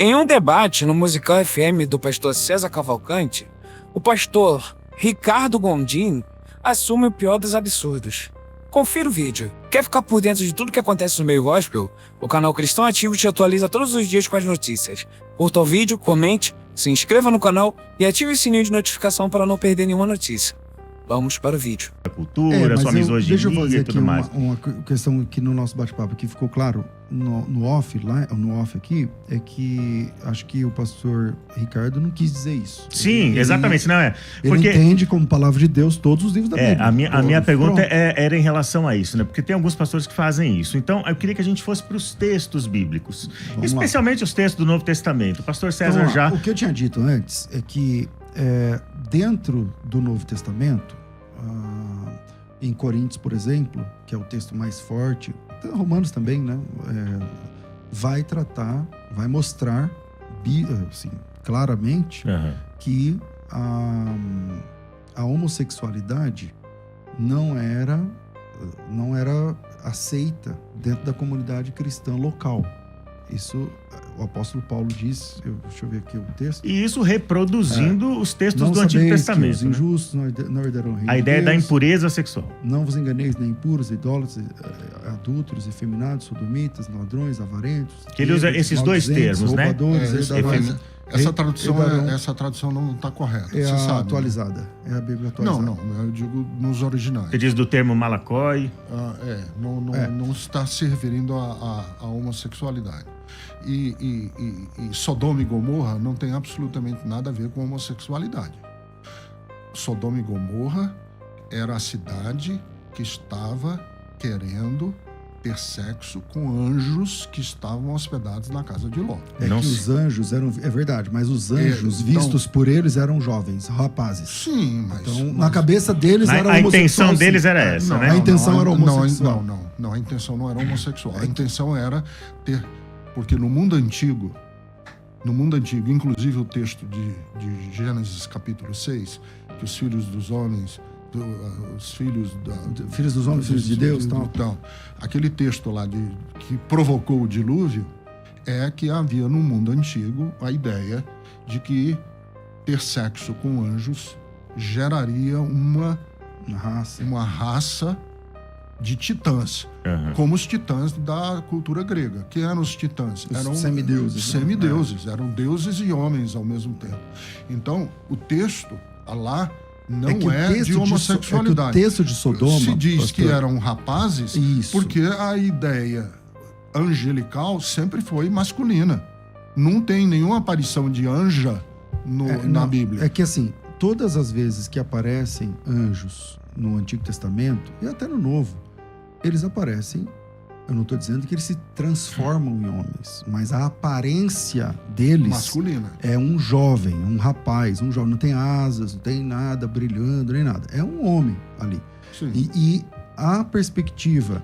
Em um debate no Musical FM do pastor César Cavalcante, o pastor Ricardo Gondim assume o pior dos absurdos. Confira o vídeo. Quer ficar por dentro de tudo que acontece no meio gospel? O canal Cristão Ativo te atualiza todos os dias com as notícias. Curta o vídeo, comente, se inscreva no canal e ative o sininho de notificação para não perder nenhuma notícia. Vamos para o vídeo. A cultura, sua misoginia deixa eu fazer e tudo aqui mais. uma questão aqui no nosso bate-papo que ficou claro no off aqui, é que acho que o pastor Ricardo não quis dizer isso. Sim, exatamente, não é? Ele entende como palavra de Deus todos os livros da Bíblia. A minha pergunta era em relação a isso, né? Porque tem alguns pastores que fazem isso. Então, eu queria que a gente fosse para os textos bíblicos, especialmente os textos do Novo Testamento. O pastor César então, o que eu tinha dito antes é que dentro do Novo Testamento, em Coríntios, por exemplo, que é o texto mais forte, Romanos também, né? Vai mostrar assim, claramente que a homossexualidade não era aceita dentro da comunidade cristã local. Isso o apóstolo Paulo diz, deixa eu ver aqui o texto. E isso reproduzindo os textos do Antigo Testamento. Os injustos não herdarão o reino de Deus. A ideia da impureza sexual. Não vos enganeis, nem impuros, idólatras, adúlteros, efeminados, sodomitas, ladrões, avarentos. Que ele usa esses dois termos, né? Essa tradução não está correta. É você a sabe, atualizada. Né? É a Bíblia atualizada. Não, eu digo nos originais. Você diz do termo malacói. Não está se referindo à homossexualidade. E Sodoma e Gomorra não tem absolutamente nada a ver com homossexualidade. Sodoma e Gomorra era a cidade que estava querendo ter sexo com anjos que estavam hospedados na casa de Ló. Os anjos eram... É verdade, mas os anjos vistos por eles eram jovens, rapazes. Sim, mas... Então, na cabeça deles era homossexual. A intenção deles era essa, né? A intenção era homossexual. Não, a intenção não era homossexual. A intenção era ter... Porque no mundo antigo, inclusive o texto de Gênesis capítulo 6, que os filhos dos homens... filhos dos homens, filhos de Deus, tal. Aquele texto lá que provocou o dilúvio é que havia no mundo antigo a ideia de que ter sexo com anjos geraria uma raça de titãs, como os titãs da cultura grega. Que eram os titãs? Eram semideuses, eram deuses e homens ao mesmo tempo. Então, o texto lá não de homossexualidade. O texto de Sodoma se diz que eram rapazes, porque a ideia angelical sempre foi masculina. Não tem nenhuma aparição de anja na Bíblia. É que assim, todas as vezes que aparecem anjos no Antigo Testamento e até no Novo, eles aparecem. Eu não estou dizendo que eles se transformam em homens, mas a aparência deles masculina. É um jovem, um rapaz, um jovem. Não tem asas, não tem nada brilhando, nem nada. É um homem ali. E a perspectiva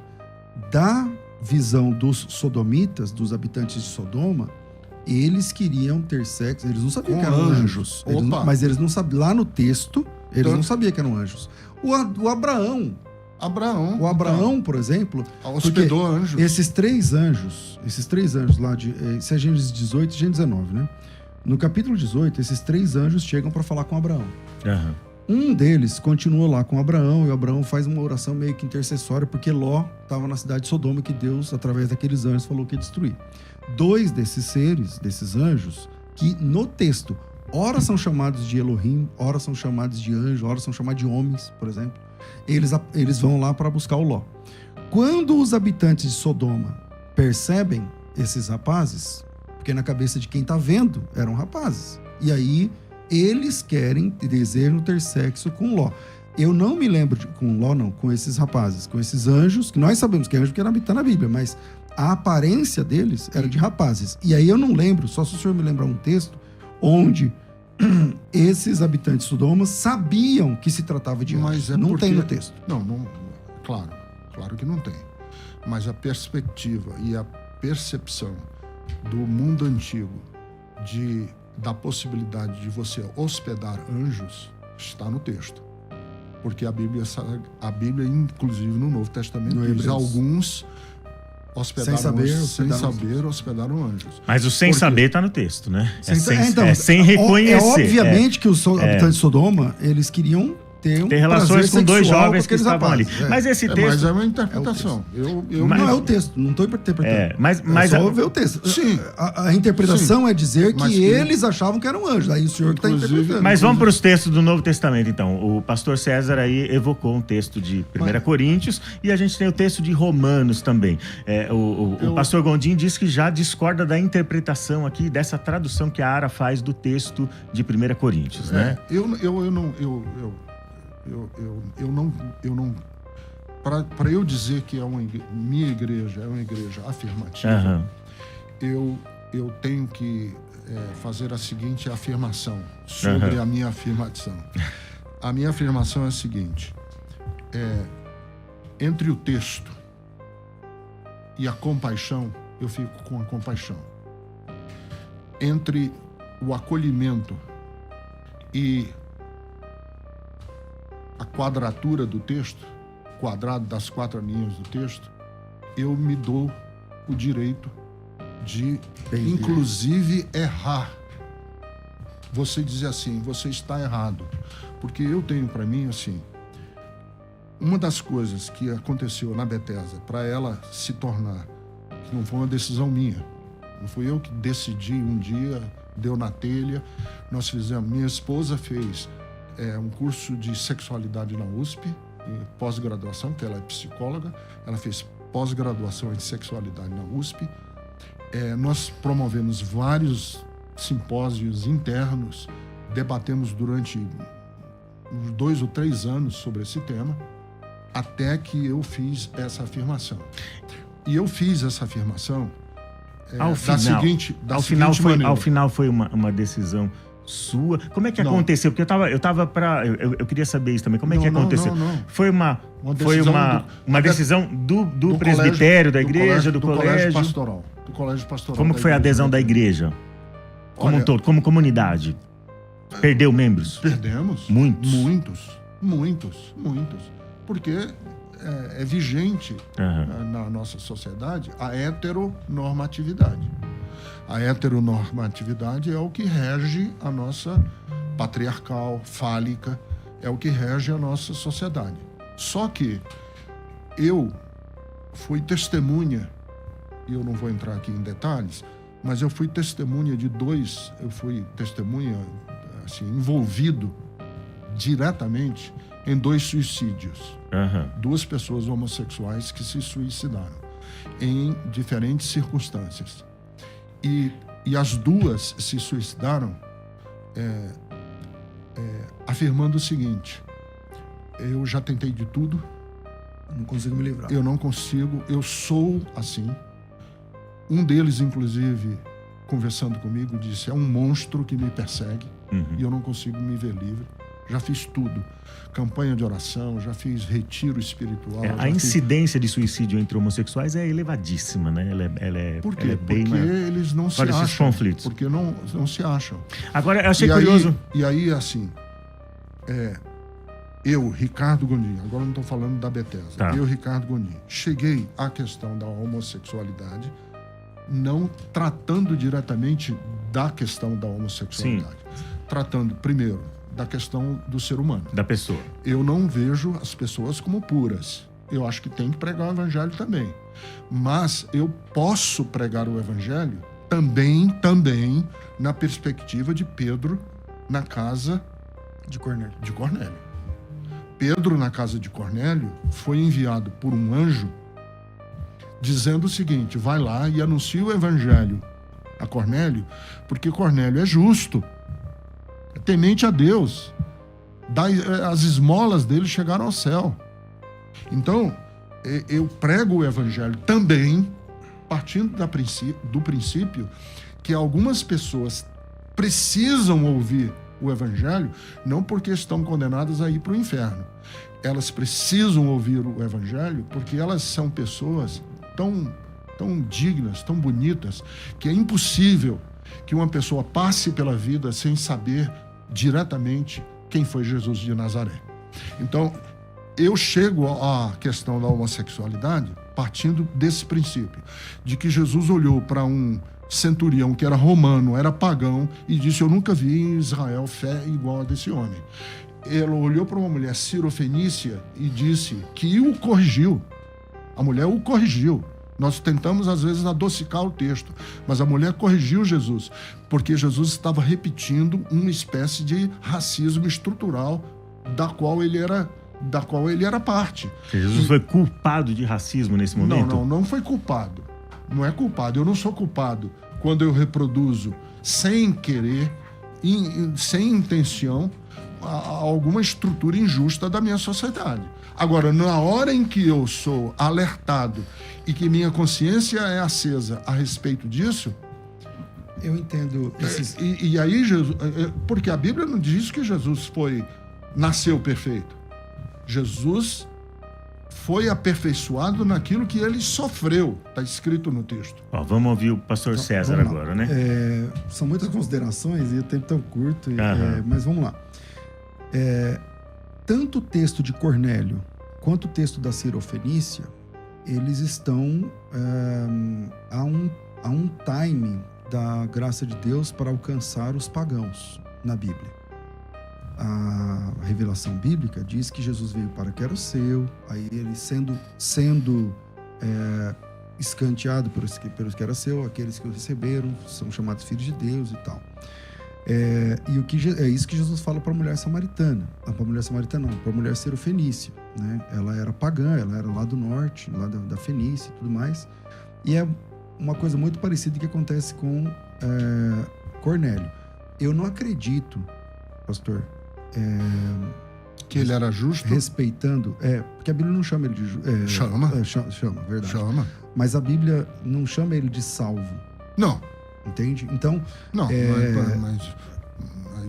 da visão dos sodomitas, dos habitantes de Sodoma, eles queriam ter sexo, eles não sabiam que eram anjos. Mas eles não sabiam. Lá no texto, eles não sabiam que eram anjos. O Abraão, por exemplo, hospedou anjos. Esses três anjos lá, isso é Gênesis 18 e Gênesis 19, né? No capítulo 18, esses três anjos chegam para falar com Abraão. Um deles continua lá com Abraão, e Abraão faz uma oração meio que intercessória, porque Ló estava na cidade de Sodoma, que Deus, através daqueles anjos, falou que ia destruir. Dois desses seres, desses anjos, que no texto, ora são chamados de Elohim, ora são chamados de anjo, ora são chamados de homens, por exemplo, eles vão lá para buscar o Ló. Quando os habitantes de Sodoma percebem esses rapazes, porque na cabeça de quem está vendo eram rapazes, e aí eles desejam ter sexo com Ló. Eu não me lembro com Ló, não, com esses rapazes, com esses anjos, que nós sabemos que é anjo porque está na Bíblia, mas a aparência deles era de rapazes. E aí eu não lembro, só se o senhor me lembrar um texto, onde esses habitantes de Sodoma sabiam que se tratava de anjos. Não tem no texto. Claro que não tem. Mas a perspectiva e a percepção do mundo antigo da possibilidade de você hospedar anjos está no texto. Porque a Bíblia, inclusive no Novo Testamento, diz alguns hospedaram hospedaram anjos. Mas o sem saber está no texto, né? Então, sem reconhecer. Obviamente que os habitantes de Sodoma, eles queriam ter relações com dois jovens que estavam ali. Mas esse texto... Mas é uma interpretação. Não é o texto, não estou interpretando. Mas só ver o texto. Sim. A interpretação é dizer que eles achavam que eram anjos. Aí o senhor que está interpretando. Mas vamos para os textos do Novo Testamento, então. O pastor César aí evocou um texto de 1 Coríntios e a gente tem o texto de Romanos também. O pastor Gondim diz que já discorda da interpretação aqui, dessa tradução que a Ara faz do texto de 1 Coríntios, né? Para eu dizer que minha igreja é uma igreja afirmativa, eu tenho que fazer a seguinte afirmação sobre a minha afirmação. A minha afirmação é a seguinte: entre o texto e a compaixão, eu fico com a compaixão. Entre o acolhimento e a quadratura do texto, quadrado das 4 linhas do texto, eu me dou o direito de, inclusive, errar. Você dizer assim, você está errado. Porque eu tenho para mim, assim, uma das coisas que aconteceu na Bethesda, para ela se tornar, que não foi uma decisão minha, não fui eu que decidi um dia, deu na telha, nós fizemos, minha esposa fez um curso de sexualidade na USP, pós-graduação, porque ela é psicóloga, ela fez pós-graduação em sexualidade na USP. Nós promovemos vários simpósios internos, debatemos durante uns 2 ou 3 anos sobre esse tema, até que eu fiz essa afirmação. E eu fiz essa afirmação ao final foi uma decisão sua. Como é que aconteceu? Porque eu queria saber isso também. Como é que aconteceu? Não. Foi uma decisão do presbitério, da igreja, do colégio pastoral. Do colégio pastoral. Como que foi a adesão da igreja? Como um todo, como comunidade? Perdeu membros? Perdemos. Muitos. Muitos. Porque é vigente na nossa sociedade a heteronormatividade. A heteronormatividade é o que rege a nossa patriarcal, fálica, é o que rege a nossa sociedade. Só que eu fui testemunha, e eu não vou entrar aqui em detalhes, mas eu fui testemunha assim, envolvido diretamente em 2 suicídios. 2 pessoas homossexuais que se suicidaram em diferentes circunstâncias. E as 2 se suicidaram afirmando o seguinte: eu já tentei de tudo, não consigo me livrar. Eu não consigo, eu sou assim. Um deles, inclusive, conversando comigo, disse: é um monstro que me persegue e eu não consigo me ver livre. Já fiz tudo. Campanha de oração, já fiz retiro espiritual. A incidência de suicídio entre homossexuais é elevadíssima, né? Ela é Por quê? Bem porque eles não se acham. Esses conflitos. Porque não se acham. Agora, eu achei curioso. E aí, assim, eu, Ricardo Gondim, agora não estou falando da Bethesda. Tá. Eu, Ricardo Gondim, cheguei à questão da homossexualidade não tratando diretamente da questão da homossexualidade. Sim. Tratando, primeiro, da questão do ser humano. Da pessoa. Eu não vejo as pessoas como puras. Eu acho que tem que pregar o evangelho também. Mas eu posso pregar o evangelho também na perspectiva de Pedro na casa de Cornélio. Pedro, na casa de Cornélio, foi enviado por um anjo dizendo o seguinte: vai lá e anuncia o evangelho a Cornélio, porque Cornélio é justo, é temente a Deus, as esmolas dele chegaram ao céu. Então, eu prego o evangelho também, partindo do princípio que algumas pessoas precisam ouvir o evangelho, não porque estão condenadas a ir para o inferno. Elas precisam ouvir o evangelho porque elas são pessoas tão dignas, tão bonitas, que é impossível que uma pessoa passe pela vida sem saber diretamente quem foi Jesus de Nazaré. Então, eu chego à questão da homossexualidade partindo desse princípio, de que Jesus olhou para um centurião que era romano, era pagão, e disse: eu nunca vi em Israel fé igual a desse homem. Ele olhou para uma mulher cirofenícia e disse que o corrigiu. A mulher o corrigiu. Nós tentamos, às vezes, adocicar o texto, mas a mulher corrigiu Jesus, porque Jesus estava repetindo uma espécie de racismo estrutural da qual ele era parte. Jesus foi culpado de racismo nesse momento? Não foi culpado. Não é culpado. Eu não sou culpado quando eu reproduzo sem querer, sem intenção, alguma estrutura injusta da minha sociedade. Agora, na hora em que eu sou alertado e que minha consciência é acesa a respeito disso, eu entendo esses... E aí, Jesus... Porque a Bíblia não diz que Jesus nasceu perfeito. Jesus foi aperfeiçoado naquilo que ele sofreu. Está escrito no texto. Vamos ouvir o pastor César agora, né? São muitas considerações e o tempo tão curto, mas vamos lá. Tanto o texto de Cornélio quanto o texto da Cirofenícia, eles estão a um timing da graça de Deus para alcançar os pagãos na Bíblia. A revelação bíblica diz que Jesus veio para que era o seu, aí ele sendo escanteado pelos que era seu, aqueles que o receberam são chamados filhos de Deus e tal. É isso que Jesus fala para a mulher samaritana. Para a mulher samaritana não, para a mulher cirofenícia, né? Ela era pagã, ela era lá do norte, lá da Fenícia e tudo mais. E é uma coisa muito parecida que acontece com Cornélio. Eu não acredito, pastor, que ele era justo? Respeitando, porque a Bíblia não chama ele de justo. Chama, verdade. Chama. Mas a Bíblia não chama ele de salvo. Não. Entende? Então... Não, mas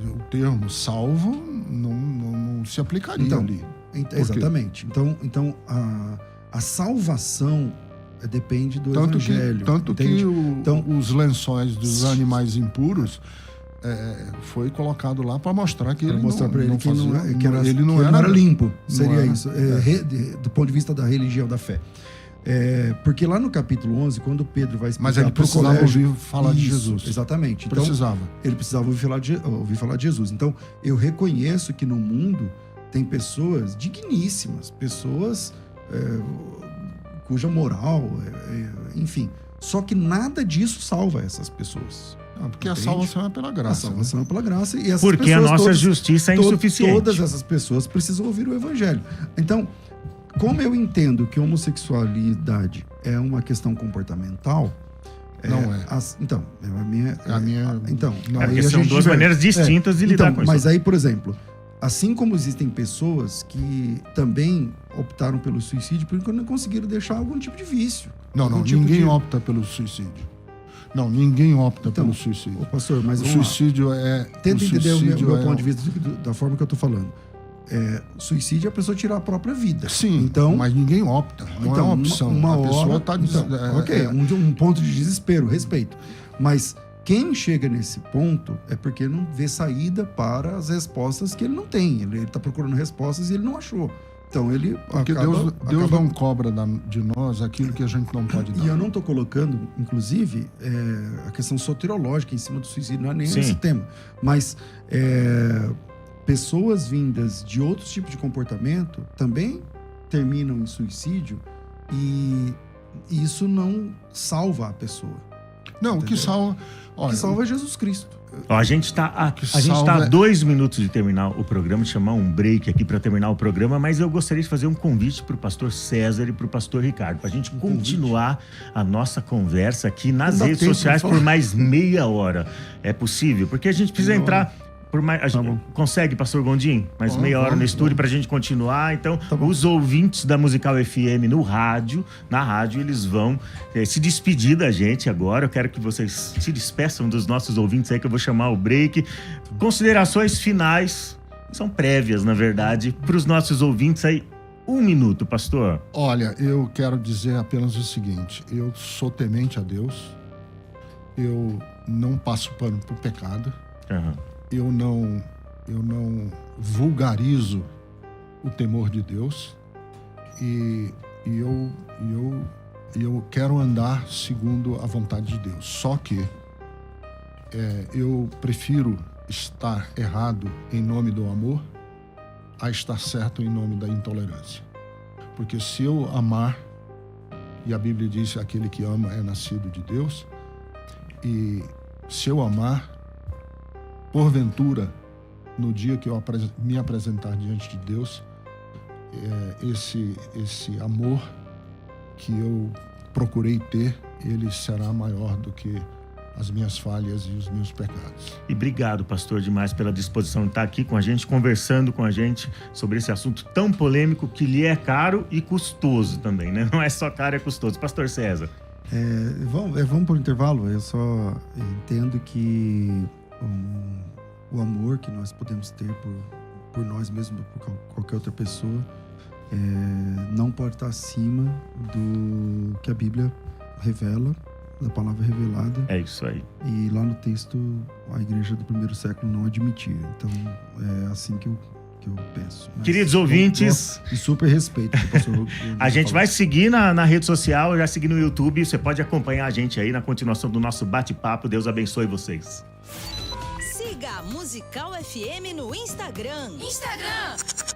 o termo salvo não se aplicaria ali. Exatamente. Então a salvação depende do evangelho. Tanto que os lençóis dos animais impuros foi colocado lá para mostrar que ele não era limpo. Seria isso. Do ponto de vista da religião, da fé. Porque lá no capítulo 11, quando Pedro vai explicar... Mas ele precisava ouvir falar de Jesus. Exatamente. Então, ele precisava ouvir falar de Jesus. Então, eu reconheço que no mundo tem pessoas digníssimas, pessoas cuja moral, enfim. Só que nada disso salva essas pessoas. Não, porque a salvação é pela graça. A salvação é pela graça. E essas porque a nossa justiça é insuficiente. Todas essas pessoas precisam ouvir o evangelho. Então... Como eu entendo que homossexualidade é uma questão comportamental... Não é. São duas maneiras distintas de lidar com isso. Mas aí, por exemplo, assim como existem pessoas que também optaram pelo suicídio porque não conseguiram deixar algum tipo de vício. Ninguém opta pelo suicídio. Não, ninguém opta pelo suicídio. Pastor, mas o suicídio Tenta entender o meu ponto de vista da forma que eu estou falando. Suicídio é a pessoa tirar a própria vida. Sim, então, mas ninguém opta. Não é uma opção. A pessoa está um ponto de desespero, respeito. Mas quem chega nesse ponto é porque não vê saída para as respostas que ele não tem. Ele está procurando respostas e ele não achou. Então ele Deus não cobra de nós aquilo que a gente não pode dar. E eu não estou colocando, inclusive, a questão soteriológica em cima do suicídio, não é nem esse tema. Mas pessoas vindas de outros tipos de comportamento também terminam em suicídio e isso não salva a pessoa. Não, entendeu? O que salva... Olha, o que salva é Jesus Cristo. A gente está a 2 minutos de terminar o programa, de chamar um break aqui para terminar o programa, mas eu gostaria de fazer um convite para o pastor César e para o pastor Ricardo, para a gente continuar a nossa conversa aqui nas redes sociais por mais meia hora. É possível? Porque a gente precisa entrar... Consegue, pastor Gondim? Mais meia hora no estúdio pra gente continuar. Então, os ouvintes da Musical FM na rádio, eles vão se despedir da gente agora. Eu quero que vocês se despeçam dos nossos ouvintes aí, que eu vou chamar o break. Considerações finais, são prévias, na verdade, para os nossos ouvintes aí. 1 minuto, pastor. Olha, eu quero dizer apenas o seguinte: eu sou temente a Deus, eu não passo pano pro pecado. Eu não vulgarizo o temor de Deus e E eu quero andar segundo a vontade de Deus. Só que eu prefiro estar errado em nome do amor a estar certo em nome da intolerância. Porque se eu amar, e a Bíblia diz que aquele que ama é nascido de Deus, e se eu amar, porventura, no dia que eu me apresentar diante de Deus, esse amor que eu procurei ter, ele será maior do que as minhas falhas e os meus pecados. E obrigado, pastor, demais pela disposição de estar aqui com a gente, conversando com a gente sobre esse assunto tão polêmico que lhe é caro e custoso também, né? Não é só caro, é custoso. Pastor César. Vamos para o intervalo. Eu só entendo que o amor que nós podemos ter por nós mesmos, por qualquer outra pessoa, não pode estar acima do que a Bíblia revela, da palavra revelada. É isso aí. E lá no texto, a igreja do primeiro século não admitia. Então, é assim que eu penso. Mas, queridos ouvintes, e super respeito. A gente vai seguir na rede social, já seguir no YouTube. Você pode acompanhar a gente aí na continuação do nosso bate-papo. Deus abençoe vocês. Siga a Musical FM no Instagram.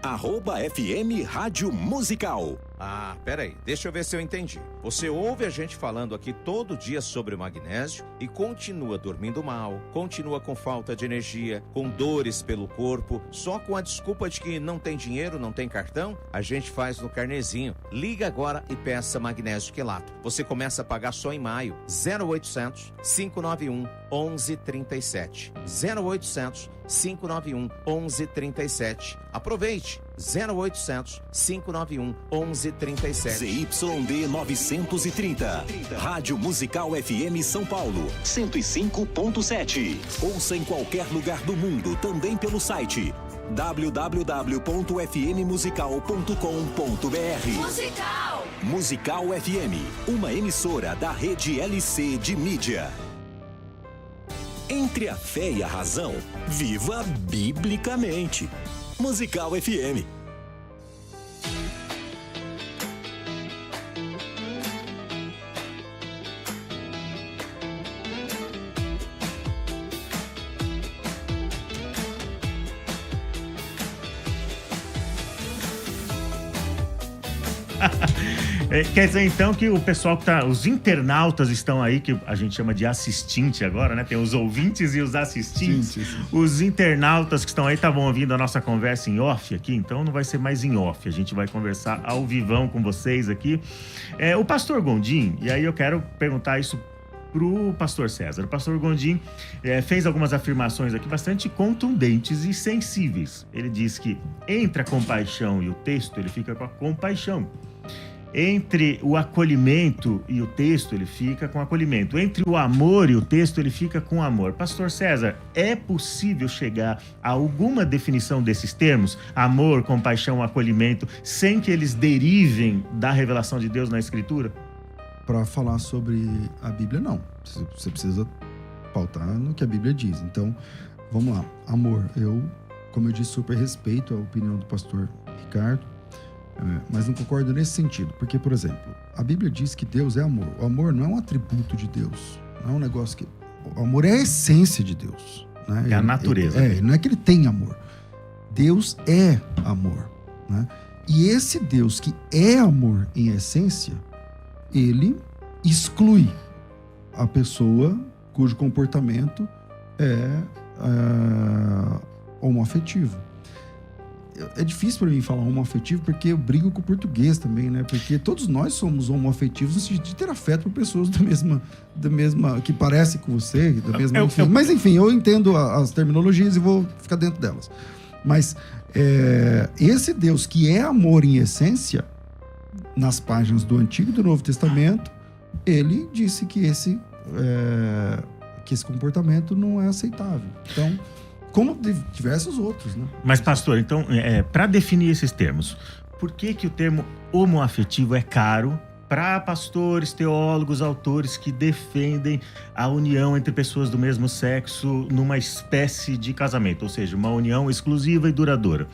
@FM Rádio Musical. Ah, peraí, deixa eu ver se eu entendi. Você ouve a gente falando aqui todo dia sobre o magnésio e continua dormindo mal, continua com falta de energia, com dores pelo corpo, só com a desculpa de que não tem dinheiro, não tem cartão? A gente faz no carnezinho. Liga agora e peça magnésio quelato. Você começa a pagar só em maio. 0800 591 1137. 0800 591 1137. Aproveite. 0800 591 1137. ZYD 930. Rádio Musical FM São Paulo 105.7. Ouça em qualquer lugar do mundo, também pelo site www.fmmusical.com.br. Musical FM, uma emissora da rede LC de mídia. Entre a fé e a razão, viva biblicamente. Musical FM. Quer dizer, então, que o pessoal que os internautas estão aí, que a gente chama de assistente agora, né? Tem os ouvintes e os assistentes. Sim. Os internautas que estão aí estavam ouvindo a nossa conversa em off aqui, então não vai ser mais em off. A gente vai conversar ao vivão com vocês aqui. O pastor Gondim, e aí eu quero perguntar isso pro pastor César. O pastor Gondim fez algumas afirmações aqui bastante contundentes e sensíveis. Ele diz que entre a compaixão e o texto, ele fica com a compaixão. Entre o acolhimento e o texto, ele fica com acolhimento. Entre o amor e o texto, ele fica com amor. Pastor César, é possível chegar a alguma definição desses termos? Amor, compaixão, acolhimento, sem que eles derivem da revelação de Deus na Escritura? Para falar sobre a Bíblia, não. Você precisa pautar no que a Bíblia diz. Então, vamos lá. Amor, como eu disse, super respeito a opinião do pastor Ricardo, mas não concordo nesse sentido. Porque, por exemplo, a Bíblia diz que Deus é amor. O amor não é um atributo de Deus. Não é um negócio que... O amor é a essência de Deus. Né? É a natureza. Não é que ele tem amor. Deus é amor. Né? E esse Deus que é amor em essência, ele exclui a pessoa cujo comportamento é homoafetivo. É difícil para mim falar homoafetivo porque eu brigo com o português também, né? Porque todos nós somos homoafetivos no sentido de ter afeto por pessoas da mesma que parecem com você, da mesma... Mas enfim, eu entendo as terminologias e vou ficar dentro delas. Mas esse Deus que é amor em essência, nas páginas do Antigo e do Novo Testamento, ele disse que esse comportamento não é aceitável. Então, como de diversos outros, né? Mas, pastor, então, para definir esses termos, por que o termo homoafetivo é caro para pastores, teólogos, autores que defendem a união entre pessoas do mesmo sexo numa espécie de casamento, ou seja, uma união exclusiva e duradoura,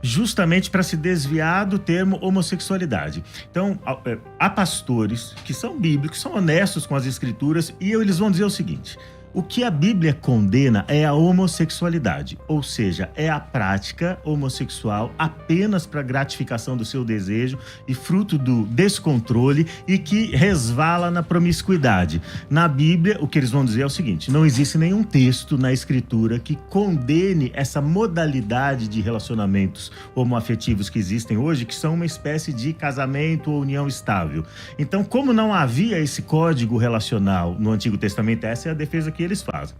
justamente para se desviar do termo homossexualidade. Então, há pastores que são bíblicos, são honestos com as escrituras, e eles vão dizer o seguinte: o que a Bíblia condena é a homossexualidade, ou seja, é a prática homossexual apenas para gratificação do seu desejo e fruto do descontrole e que resvala na promiscuidade. Na Bíblia, o que eles vão dizer é o seguinte: não existe nenhum texto na Escritura que condene essa modalidade de relacionamentos homoafetivos que existem hoje, que são uma espécie de casamento ou união estável. Então, como não havia esse código relacional no Antigo Testamento, essa é a defesa que eles fazem.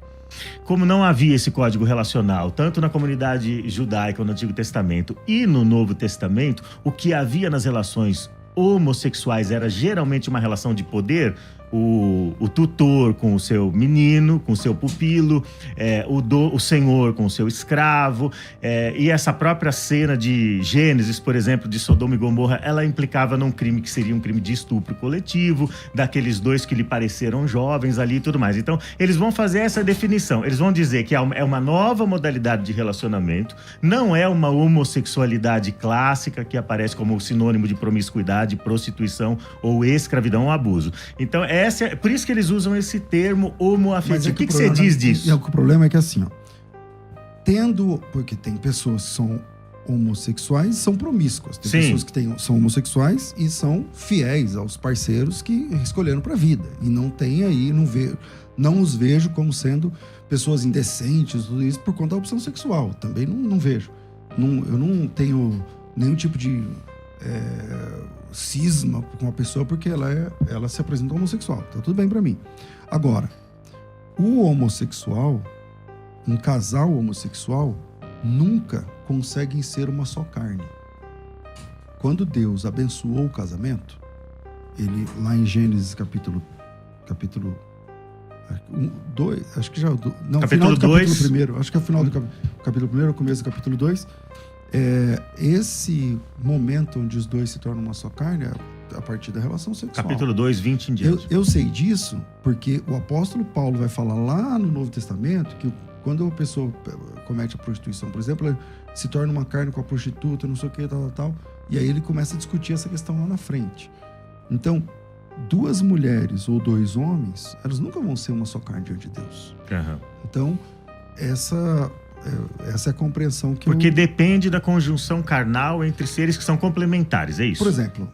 Como não havia esse código relacional, tanto na comunidade judaica no Antigo Testamento e no Novo Testamento, o que havia nas relações homossexuais era geralmente uma relação de poder. O tutor com o seu menino, com o seu pupilo, o senhor com o seu escravo, e essa própria cena de Gênesis, por exemplo, de Sodoma e Gomorra, ela implicava num crime que seria um crime de estupro coletivo, daqueles dois que lhe pareceram jovens ali e tudo mais. Então, eles vão fazer essa definição, eles vão dizer que é uma nova modalidade de relacionamento, não é uma homossexualidade clássica que aparece como sinônimo de promiscuidade, prostituição ou escravidão ou abuso. Então, por isso que eles usam esse termo homoafetivo. O que você diz disso? O problema é que assim, porque tem pessoas que são homossexuais e são promíscuas. Tem pessoas que são homossexuais e são fiéis aos parceiros que escolheram pra vida. E não tem aí, não os vejo como sendo pessoas indecentes, tudo isso, por conta da opção sexual. Também não vejo. Eu não tenho nenhum tipo de cisma com uma pessoa porque ela se apresenta homossexual. Tá tudo bem pra mim. Agora, o homossexual, um casal homossexual, nunca conseguem ser uma só carne. Quando Deus abençoou o casamento, ele, lá em Gênesis capítulo 2, acho que já... Não, capítulo final do 2. capítulo 1, acho que é o final do capítulo 1, o começo do capítulo 2, esse momento onde os dois se tornam uma só carne é a partir da relação sexual. Capítulo 2, 20 em diante. Eu sei disso porque o apóstolo Paulo vai falar lá no Novo Testamento que quando a pessoa comete a prostituição, por exemplo, ele se torna uma carne com a prostituta, não sei o que, tal, e aí ele começa a discutir essa questão lá na frente. Então, duas mulheres ou dois homens, elas nunca vão ser uma só carne diante de Deus. Uhum. Então, essa é a compreensão que Porque depende da conjunção carnal entre seres que são complementares, é isso? Por exemplo,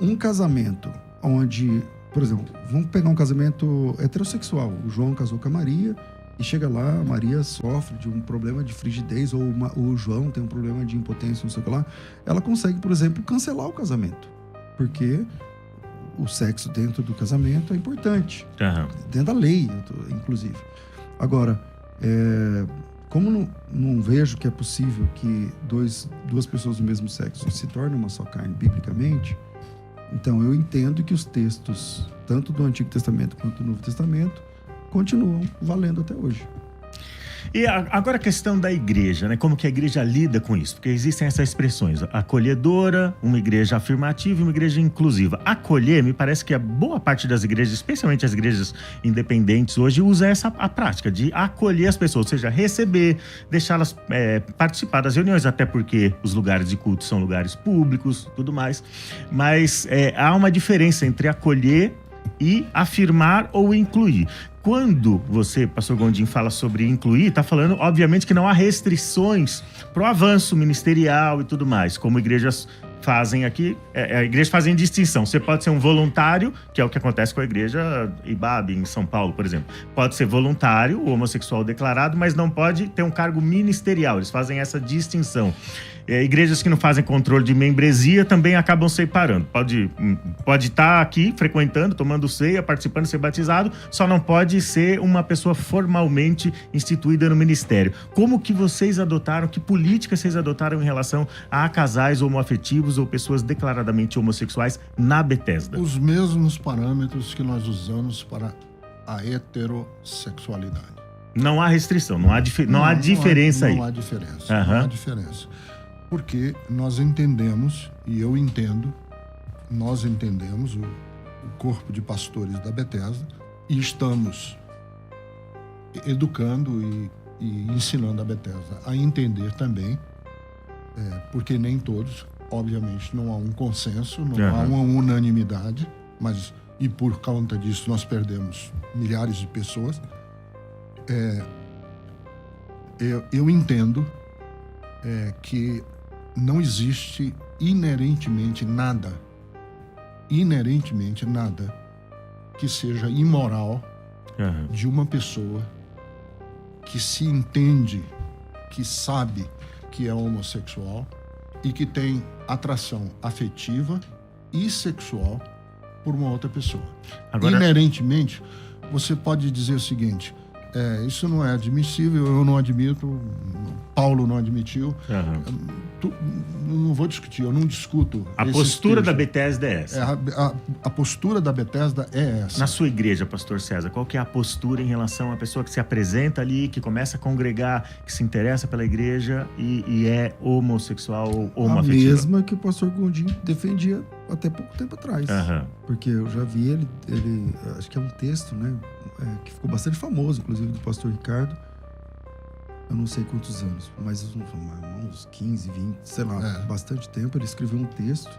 um casamento onde... Por exemplo, vamos pegar um casamento heterossexual. O João casou com a Maria e chega lá, a Maria sofre de um problema de frigidez ou o João tem um problema de impotência, não sei o que lá. Ela consegue, por exemplo, cancelar o casamento. Porque o sexo dentro do casamento é importante. Uhum. Dentro da lei, inclusive. Agora, como não vejo que é possível que duas pessoas do mesmo sexo se tornem uma só carne biblicamente, então eu entendo que os textos, tanto do Antigo Testamento quanto do Novo Testamento, continuam valendo até hoje. E agora a questão da igreja, né? Como que a igreja lida com isso? Porque existem essas expressões, acolhedora, uma igreja afirmativa e uma igreja inclusiva. Acolher, me parece que a boa parte das igrejas, especialmente as igrejas independentes hoje, usa a prática de acolher as pessoas, ou seja, receber, deixá-las participar das reuniões, até porque os lugares de culto são lugares públicos, tudo mais. Mas há uma diferença entre acolher e afirmar ou incluir. Quando você, pastor Gondim, fala sobre incluir, está falando, obviamente, que não há restrições para o avanço ministerial e tudo mais, como igrejas fazem aqui. A igreja fazem distinção. Você pode ser um voluntário, que é o que acontece com a igreja IBAB, em São Paulo, por exemplo. Pode ser voluntário, homossexual declarado, mas não pode ter um cargo ministerial. Eles fazem essa distinção. Igrejas que não fazem controle de membresia também acabam separando. Pode estar aqui frequentando, tomando ceia, participando, ser batizado, só não pode ser uma pessoa formalmente instituída no ministério. Como que vocês adotaram, que políticas vocês adotaram em relação a casais homoafetivos ou pessoas declaradamente homossexuais na Bethesda? Os mesmos parâmetros que nós usamos para a heterossexualidade. Não há restrição, não há diferença aí. Não há diferença. Não há diferença. Porque nós entendemos, e eu entendo, nós entendemos, o corpo de pastores da Bethesda, e estamos educando e ensinando a Bethesda a entender também, porque nem todos, obviamente, não há um consenso, não há uma unanimidade, mas, e por conta disso nós perdemos milhares de pessoas. Eu entendo que não existe inerentemente nada que seja imoral de uma pessoa que se entende, que sabe que é homossexual e que tem atração afetiva e sexual por uma outra pessoa. Agora, inerentemente, você pode dizer o seguinte: isso não é admissível, eu não admito, Paulo não admitiu. Não vou discutir, eu não discuto. A postura da Bethesda é essa. A postura da Bethesda é essa. Na sua igreja, pastor César, qual que é a postura em relação à pessoa que se apresenta ali, que começa a congregar, que se interessa pela igreja e é homossexual ou homoafetiva? A mesma que o pastor Gondim defendia até pouco tempo atrás. Porque eu já vi ele acho que é um texto, né, que ficou bastante famoso, inclusive do pastor Ricardo. Eu não sei quantos anos, mas uns 15, 20, sei lá, bastante tempo. Ele escreveu um texto.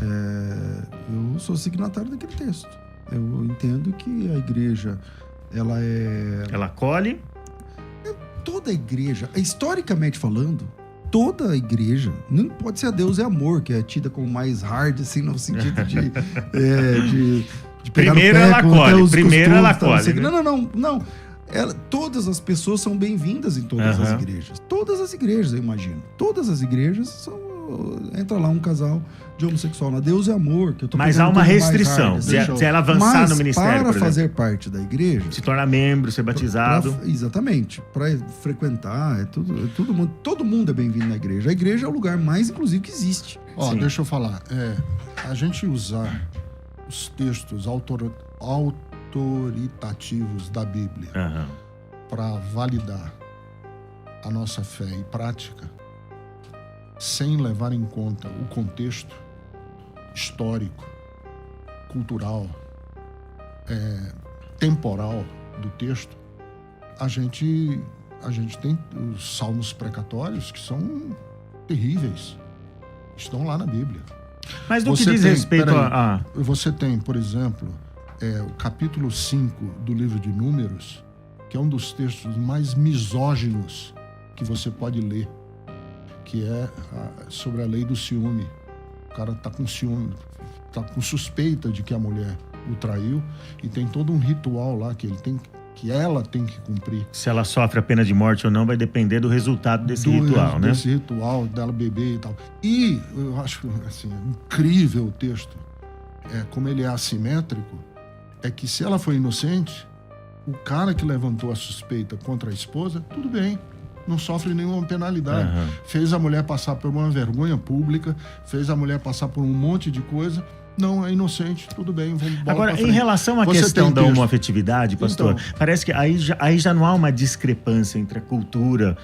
Eu sou signatário daquele texto. Eu entendo que a igreja, ela acolhe? Toda a igreja, historicamente falando, toda a igreja, não pode ser a Deus é Amor, que é tida como mais hard, assim, no sentido de pegar primeiro ela acolhe, primeiro ela acolhe. Não. Todas as pessoas são bem-vindas em todas as igrejas. Todas as igrejas, eu imagino. Todas as igrejas entra lá um casal de homossexual na Deus é Amor. Que eu tô mas há uma restrição. Se ela avançar no ministério, para fazer parte da igreja, se tornar membro, ser batizado. Exatamente. Para frequentar, todo mundo é bem-vindo na igreja. A igreja é o lugar mais inclusivo que existe. Deixa eu falar. A gente usar os textos autoritativos da Bíblia para validar a nossa fé e prática, sem levar em conta o contexto histórico, cultural, temporal do texto, a gente tem os salmos precatórios que são terríveis, estão lá na Bíblia. Mas no que diz respeito a... Você tem, por exemplo, o capítulo 5 do livro de Números, que é um dos textos mais misóginos que você pode ler, que é sobre a lei do ciúme. O cara tá com ciúme, tá com suspeita de que a mulher o traiu, e tem todo um ritual lá que ela tem que cumprir. Se ela sofre a pena de morte ou não vai depender do resultado desse ritual, né? Desse ritual, dela beber e tal. E eu acho assim, incrível o texto, como ele é assimétrico, é que se ela foi inocente, o cara que levantou a suspeita contra a esposa, tudo bem, não sofre nenhuma penalidade. Fez a mulher passar por uma vergonha pública, fez a mulher passar por um monte de coisa, não, é inocente, tudo bem, vamos bola. Agora, em relação à questão da homoafetividade, pastor, parece que aí já não há uma discrepância entre a cultura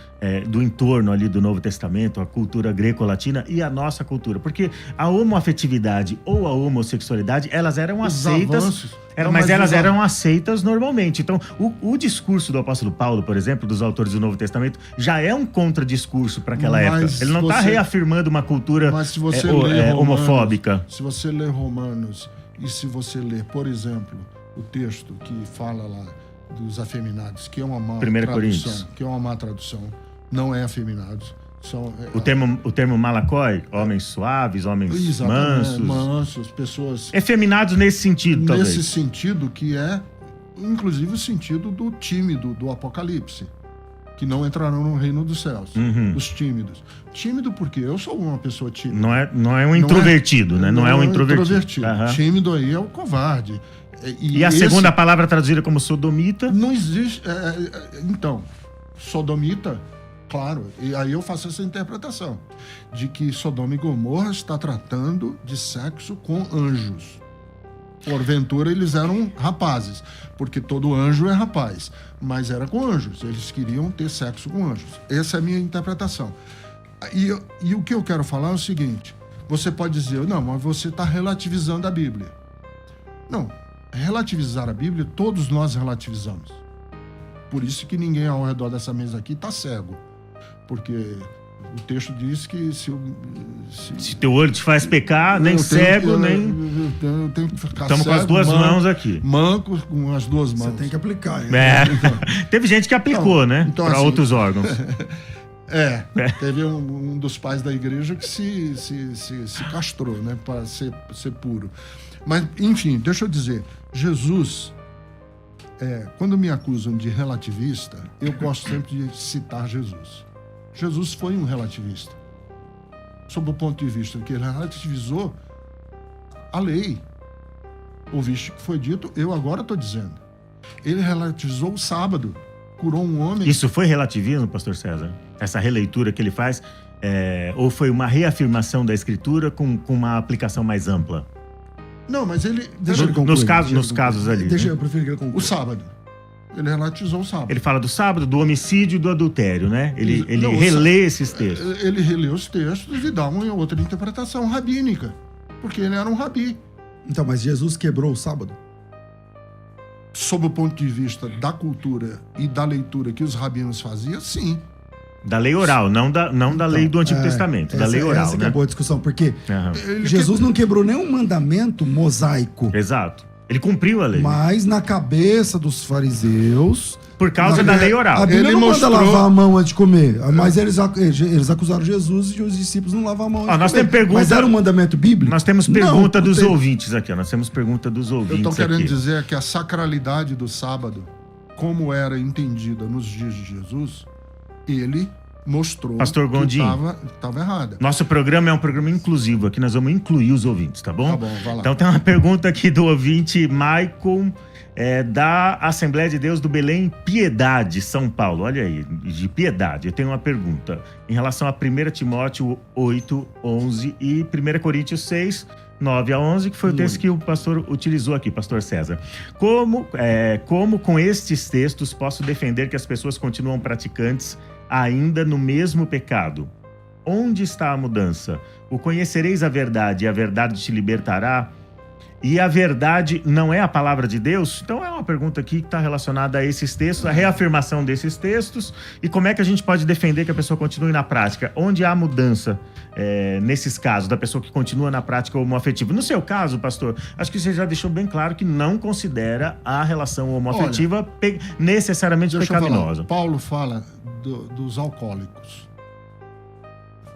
do entorno ali do Novo Testamento, a cultura greco-latina e a nossa cultura, porque a homoafetividade ou a homossexualidade, elas eram aceitas... Mas elas eram aceitas normalmente. Então, o discurso do apóstolo Paulo, por exemplo, dos autores do Novo Testamento, já é um contradiscurso para aquela época. Ele não está reafirmando uma cultura homofóbica. Se você ler Romanos e se você ler, por exemplo, o texto que fala lá dos afeminados, que é uma má tradução, que é uma má tradução, não é afeminados. O termo malakoi, homens suaves, homens mansos, pessoas... Efeminados nesse sentido, talvez. Nesse sentido que é, inclusive, o sentido do tímido do Apocalipse, que não entrarão no reino dos céus, os tímidos. Tímido porque eu sou uma pessoa tímida. Não é um introvertido, né? Não é um introvertido. Tímido aí é o covarde. E a segunda palavra traduzida como sodomita? Não existe... Então, sodomita... Claro, e aí eu faço essa interpretação de que Sodoma e Gomorra está tratando de sexo com anjos. Porventura eles eram rapazes, porque todo anjo é rapaz, mas era com anjos, eles queriam ter sexo com anjos. Essa é a minha interpretação. E o que eu quero falar é o seguinte: você pode dizer, não, mas você está relativizando a Bíblia. Não, relativizar a Bíblia, todos nós relativizamos. Por isso que ninguém ao redor dessa mesa aqui está cego. Porque o texto diz que se teu olho te faz pecar, nem cego, nem... Eu tenho que ficar Estamos cego, com as duas mãos aqui. Manco com as duas mãos. Você tem que aplicar. Então. Teve gente que aplicou, né? Então, para assim, outros órgãos. Teve um dos pais da igreja que se castrou, né? Para ser puro. Mas, enfim, deixa eu dizer. Jesus... quando me acusam de relativista, eu gosto sempre de citar Jesus. Jesus foi um relativista. Sob o ponto de vista que ele relativizou a lei. Ouviste o que foi dito, eu agora estou dizendo. Ele relativizou o sábado, curou um homem... Isso foi relativismo, pastor César? Essa releitura que ele faz? Ou foi uma reafirmação da Escritura com uma aplicação mais ampla? Não, mas ele... Nos casos ali. Eu prefiro que ele conclua. O sábado. Ele relativizou o sábado. Ele fala do sábado, do homicídio e do adultério, né? Ele relê esses textos. Ele relê os textos e dá uma outra interpretação rabínica. Porque ele era um rabi. Então, mas Jesus quebrou o sábado? Sob o ponto de vista da cultura e da leitura que os rabinos faziam, sim. Da lei oral, não da lei do Antigo Testamento, da lei oral, essa né? É boa discussão, porque Jesus não quebrou nenhum mandamento mosaico. Exato. Ele cumpriu a lei. Mas na cabeça dos fariseus... Por causa da lei oral. A Bíblia não manda lavar a mão antes de comer. Mas eles acusaram Jesus e os discípulos não lavam a mão antes de comer. Pergunta, mas era um mandamento bíblico? Nós temos pergunta dos ouvintes aqui. Nós temos pergunta dos ouvintes. Eu estou querendo dizer que a sacralidade do sábado, como era entendida nos dias de Jesus, ele mostrou Pastor Gondim, que estava errada. Nosso programa é um programa inclusivo. Aqui nós vamos incluir os ouvintes, tá bom? Tá bom, vai lá. Então tem uma pergunta aqui do ouvinte Maicon, da Assembleia de Deus do Belém Piedade, São Paulo. Olha aí, de Piedade. Eu tenho uma pergunta em relação a 1 Timóteo 8, 11 e 1 Coríntios 6, 9 a 11, que foi o texto que o pastor utilizou aqui, pastor César. Como com estes textos posso defender que as pessoas continuam praticantes ainda no mesmo pecado? Onde está a mudança? O conhecereis a verdade e a verdade te libertará? E a verdade não é a palavra de Deus? Então é uma pergunta aqui que está relacionada a esses textos, a reafirmação desses textos e como é que a gente pode defender que a pessoa continue na prática. Onde há mudança nesses casos, da pessoa que continua na prática homoafetiva? No seu caso, pastor, acho que você já deixou bem claro que não considera a relação homoafetiva necessariamente pecaminosa. Paulo fala dos alcoólicos.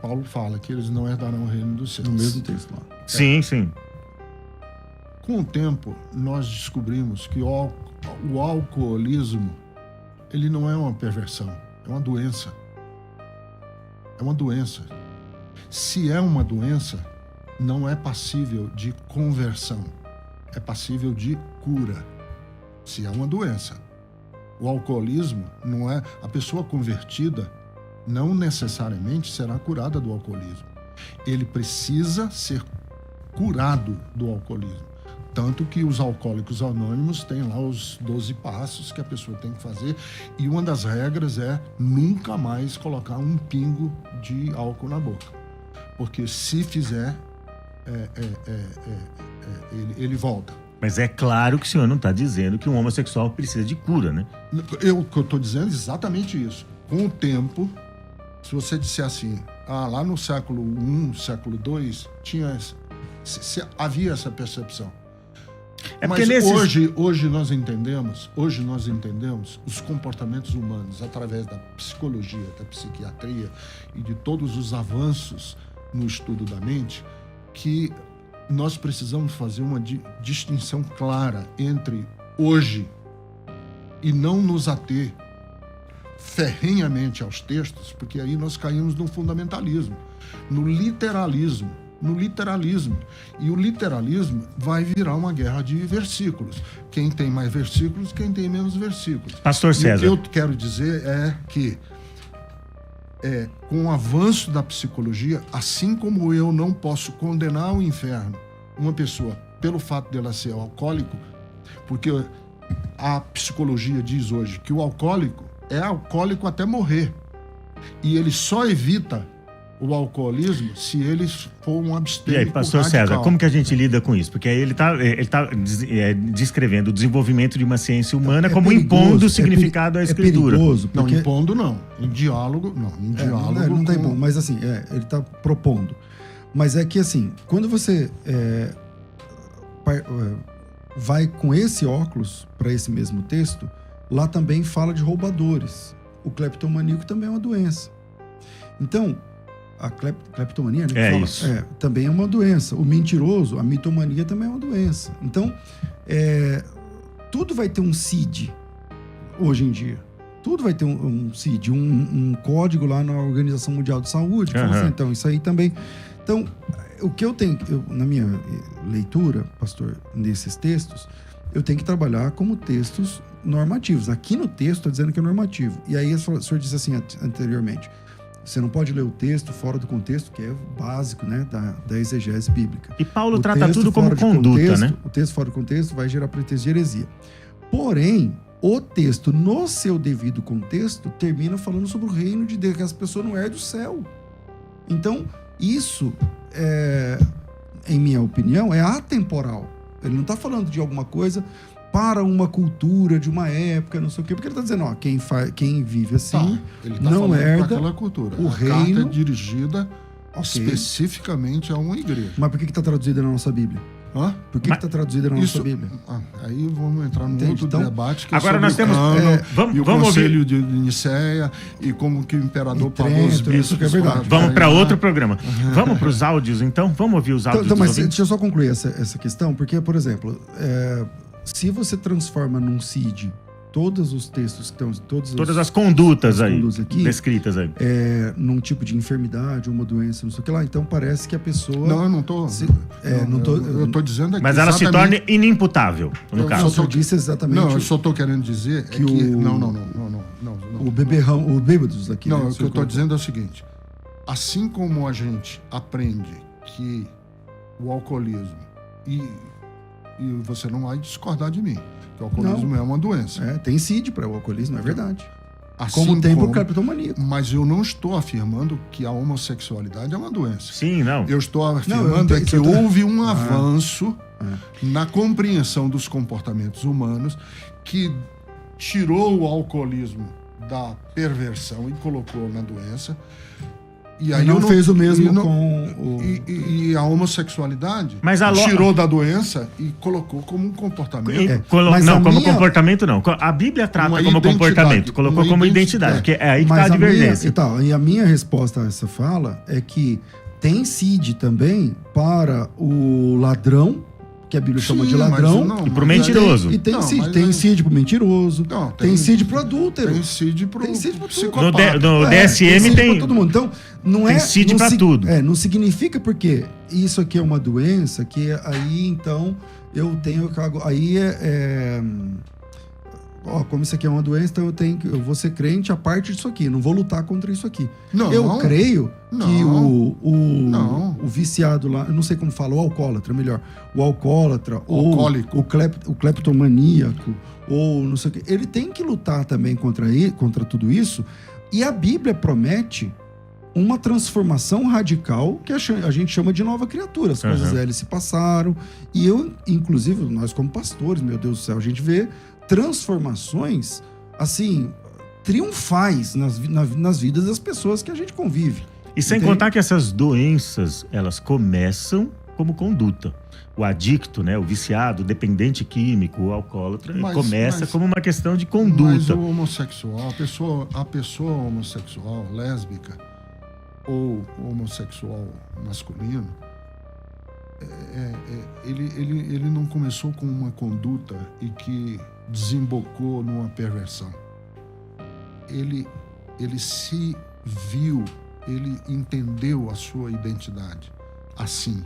Paulo fala que eles não herdarão o reino dos céus. No mesmo texto lá. Sim, sim. Com o tempo, nós descobrimos que o alcoolismo, ele não é uma perversão, é uma doença. É uma doença. Se é uma doença, não é passível de conversão, é passível de cura. Se é uma doença. O alcoolismo não é... A pessoa convertida não necessariamente será curada do alcoolismo. Ele precisa ser curado do alcoolismo. Tanto que os alcoólicos anônimos têm lá os 12 passos que a pessoa tem que fazer. E uma das regras é nunca mais colocar um pingo de álcool na boca. Porque se fizer, ele volta. Mas é claro que o senhor não está dizendo que um homossexual precisa de cura, né? Eu estou dizendo exatamente isso. Com o tempo, se você disser assim, lá no século I, século II, havia essa percepção. Mas hoje nós entendemos os comportamentos humanos através da psicologia, da psiquiatria e de todos os avanços no estudo da mente, que nós precisamos fazer uma distinção clara entre hoje e não nos ater ferrenhamente aos textos, porque aí nós caímos no fundamentalismo, no literalismo. E o literalismo vai virar uma guerra de versículos. Quem tem mais versículos, quem tem menos versículos. Pastor César. E o que eu quero dizer é que com o avanço da psicologia, assim como eu não posso condenar ao inferno uma pessoa pelo fato dela ser alcoólico, porque a psicologia diz hoje que o alcoólico é alcoólico até morrer. E ele só evita o alcoolismo se ele for um abstêmico E aí, pastor radical. César, como que a gente lida com isso? Porque aí ele tá descrevendo o desenvolvimento de uma ciência humana como impondo significado à escritura. É perigoso, Não, porque... impondo não. Em diálogo, não. Em diálogo não tá com- impondo, mas assim, ele tá propondo. Mas é que assim, quando você vai com esse óculos para esse mesmo texto, lá também fala de roubadores. O cleptomaníaco também é uma doença. Então, a cleptomania, né, que fala, isso. também é uma doença. O mentiroso, a mitomania também é uma doença. Então, tudo vai ter um CID hoje em dia. Tudo vai ter um CID, um código lá na Organização Mundial de Saúde. Que fala assim, então, isso aí também... Então, o que eu tenho... na minha leitura, pastor, nesses textos, eu tenho que trabalhar como textos normativos. Aqui no texto está dizendo que é normativo. E aí o senhor disse assim anteriormente, você não pode ler o texto fora do contexto, que é básico, né, da exegese bíblica. E Paulo trata tudo como conduta, né? O texto fora do contexto vai gerar pretexto de heresia. Porém, o texto, no seu devido contexto, termina falando sobre o reino de Deus, que as pessoas não herdam o céu. Então, isso, em minha opinião, é atemporal. Ele não está falando de alguma coisa para uma cultura de uma época, não sei o quê, porque ele está dizendo, ó, quem vive assim ele tá não falando herda para aquela cultura. o A reino. carta é dirigida especificamente a uma igreja. Mas por que está traduzida na nossa Bíblia? Hã? Por que está traduzida na nossa Bíblia? Aí vamos entrar num Entende? outro Então, debate que agora é nós sobre temos- o cânon e o vamos Conselho de Nicéia e como que o imperador E pagou os Trento, isso que é bispos. verdade. Vamos para outro programa. Vamos para os áudios, então? Vamos ouvir os áudios Então, dos mas ouvintes? deixa eu só concluir essa questão, porque, por exemplo, se você transforma num CID todos os textos que estão... Todas as condutas aí, condutas aqui, descritas aí. num tipo de enfermidade, uma doença, não sei o que lá, então parece que a pessoa... Não, eu não estou... Eu estou dizendo aqui Mas ela se torna inimputável, no Não, caso. o senhor disse exatamente... Não, eu só estou querendo dizer que Não. O beberrão, o bêbados aqui... Não, né, o que eu estou dizendo é o seguinte. Assim como a gente aprende que o alcoolismo... E você não vai discordar de mim, que o alcoolismo é uma doença. tem CID para o alcoolismo, é verdade. Assim Como tem para o cleptomaníaco. Mas eu não estou afirmando que a homossexualidade é uma doença. Sim, não. Eu estou afirmando que houve um avanço na compreensão dos comportamentos humanos que tirou o alcoolismo da perversão e colocou na doença. E aí não fez o mesmo com o... E a homossexualidade Mas tirou da doença e colocou como um comportamento. Mas não, a como minha- comportamento não. A Bíblia trata Uma como identidade, comportamento, colocou uma como identidade. identidade, que é aí que está a Mas divergência. e a minha resposta a essa fala é que tem CID também para o ladrão, que a Bíblia chama de Sim, mas ladrão. não, E pro mas mentiroso. E tem Não, CID. mas Tem aí- CID pro mentiroso. Não, tem CID pro adúltero. Tem CID pro Tem CID pra tudo. psicopata. No Tem DSM CID tem... pra todo mundo. Então, não tem é... CID não pra tudo. Não significa porque isso aqui é uma doença, que aí, então, eu tenho... Aí como isso aqui é uma doença, então eu vou ser crente a parte disso aqui. Não vou lutar contra isso aqui. Não, eu creio que Não. o viciado lá, eu não sei como fala, o alcoólatra, melhor. O alcoólatra, ou Alcoólico. o cleptomaníaco, ou não sei o quê. Ele tem que lutar também contra tudo isso. E a Bíblia promete uma transformação radical que a gente chama de nova criatura. As coisas velhas se passaram. E inclusive, nós como pastores, meu Deus do céu, a gente vê transformações, assim, triunfais nas vidas das pessoas que a gente convive. E sem contar que essas doenças, elas começam como conduta. O adicto, né, o viciado, o dependente químico, o alcoólatra, começa como uma questão de conduta. Mas o homossexual, a pessoa homossexual, lésbica, ou homossexual masculino, ele não começou com uma conduta e que desembocou numa perversão. Ele se viu, ele entendeu a sua identidade assim.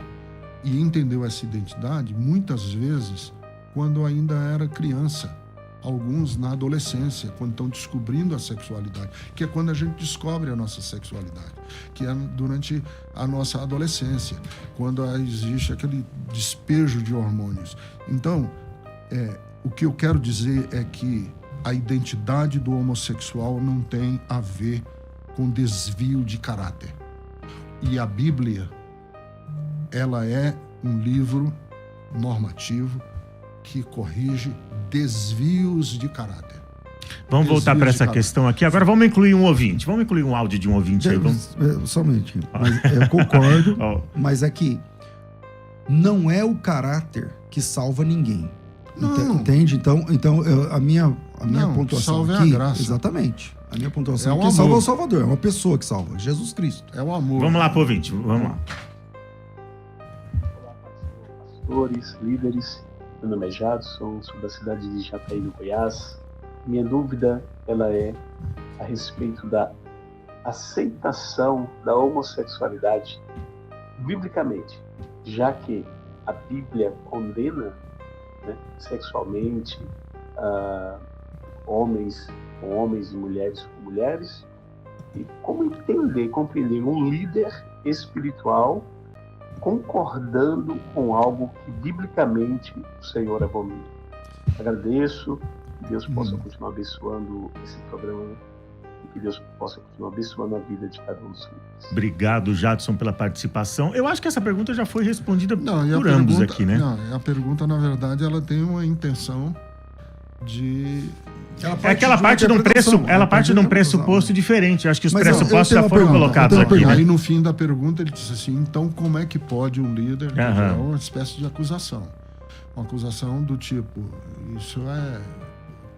E entendeu essa identidade muitas vezes quando ainda era criança. Alguns na adolescência, quando estão descobrindo a sexualidade, que é quando a gente descobre a nossa sexualidade, que é durante a nossa adolescência, quando existe aquele despejo de hormônios. Então, o que eu quero dizer é que a identidade do homossexual não tem a ver com desvio de caráter. E a Bíblia, ela é um livro normativo que corrige desvios de caráter. Vamos voltar para essa questão aqui. Agora vamos incluir um ouvinte. Vamos incluir um áudio de um ouvinte aí. Somente. Mas eu concordo, mas é que não é o caráter que salva ninguém. Não. Entende? Então a minha pontuação salva aqui... É a graça. Exatamente. A minha pontuação É o aqui amor. salva o Salvador. É uma pessoa que salva. Jesus Cristo. É o amor. Vamos lá pro ouvinte. Vamos lá. Pastores, líderes. Meu nome é Jadson, sou da cidade de Jataí, no Goiás. Minha dúvida, ela é a respeito da aceitação da homossexualidade biblicamente, já que a Bíblia condena, né, sexualmente homens com homens e mulheres com mulheres. E como compreender um líder espiritual concordando com algo que biblicamente o Senhor abomina? Agradeço, que Deus possa continuar abençoando esse programa e que Deus possa continuar abençoando a vida de cada um dos líderes. Obrigado, Jadson, pela participação. Eu acho que essa pergunta já foi respondida por a ambos pergunta, aqui, né? Não, a pergunta, na verdade, ela tem uma intenção de... É que ela parte de um pressuposto diferente. Eu acho que os pressupostos já foram colocados aqui. Aí, no fim da pergunta, ele disse assim, então como é que pode um líder... É uma espécie de acusação. Uma acusação do tipo, isso é...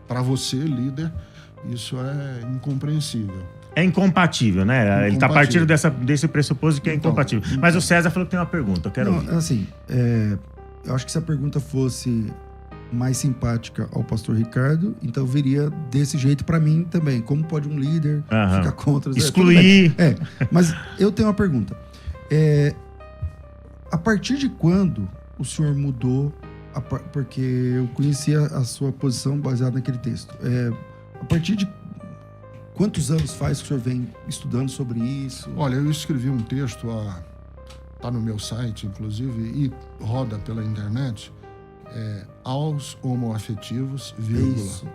Para você, líder, isso é incompreensível. É incompatível, né? Ele está partindo desse pressuposto que é incompatível. Mas o César falou que tem uma pergunta, eu quero ouvir. Assim, eu acho que se a pergunta fosse mais simpática ao pastor Ricardo, então viria desse jeito para mim também. Como pode um líder ficar contra... Excluir. Mas eu tenho uma pergunta. A partir de quando o senhor mudou, porque eu conhecia a sua posição baseada naquele texto, a partir de quantos anos faz que o senhor vem estudando sobre isso? Olha, eu escrevi um texto, tá no meu site, inclusive, e roda pela internet, aos homoafetivos,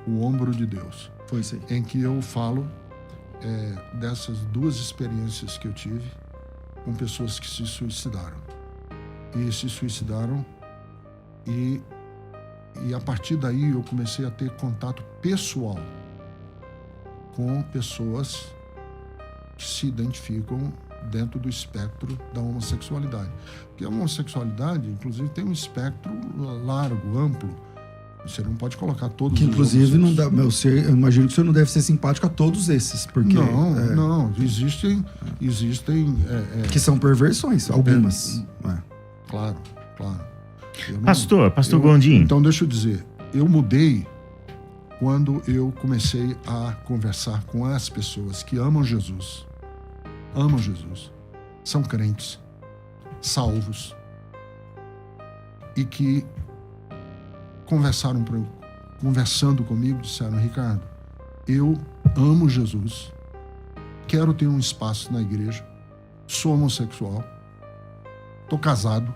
o ombro de Deus. Foi isso aí. Em que eu falo dessas duas experiências que eu tive com pessoas que se suicidaram. E a partir daí eu comecei a ter contato pessoal com pessoas que se identificam dentro do espectro da homossexualidade. Porque a homossexualidade, inclusive, tem um espectro largo, amplo. Você não pode colocar todos que, inclusive, não dá. Eu imagino que o senhor não deve ser simpático a todos esses, porque... Não. Existem que são perversões, algumas. Claro. Pastor Gondim. Então, deixa eu dizer, eu mudei quando eu comecei a conversar com as pessoas que amam Jesus, são crentes, salvos, e que conversando comigo, disseram, Ricardo, eu amo Jesus, quero ter um espaço na igreja, sou homossexual, estou casado,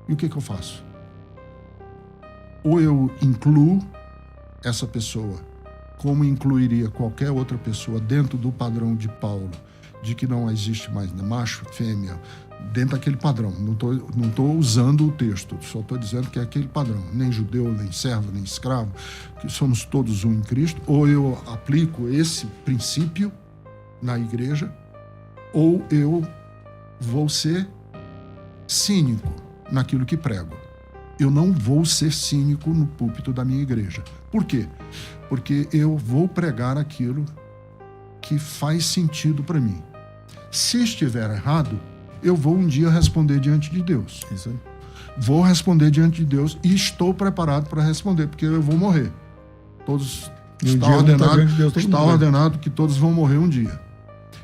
e o que eu faço? Ou eu incluo essa pessoa como incluiria qualquer outra pessoa dentro do padrão de Paulo, de que não existe mais macho, fêmea, dentro daquele padrão. Não tô usando o texto, só estou dizendo que é aquele padrão. Nem judeu, nem servo, nem escravo, que somos todos um em Cristo. Ou eu aplico esse princípio na igreja, ou eu vou ser cínico naquilo que prego. Eu não vou ser cínico no púlpito da minha igreja. Por quê? Porque eu vou pregar aquilo que faz sentido para mim. Se estiver errado, eu vou um dia responder diante de Deus. Isso aí. Vou responder diante de Deus e estou preparado para responder, porque eu vou morrer. Está ordenado que todos vão morrer um dia.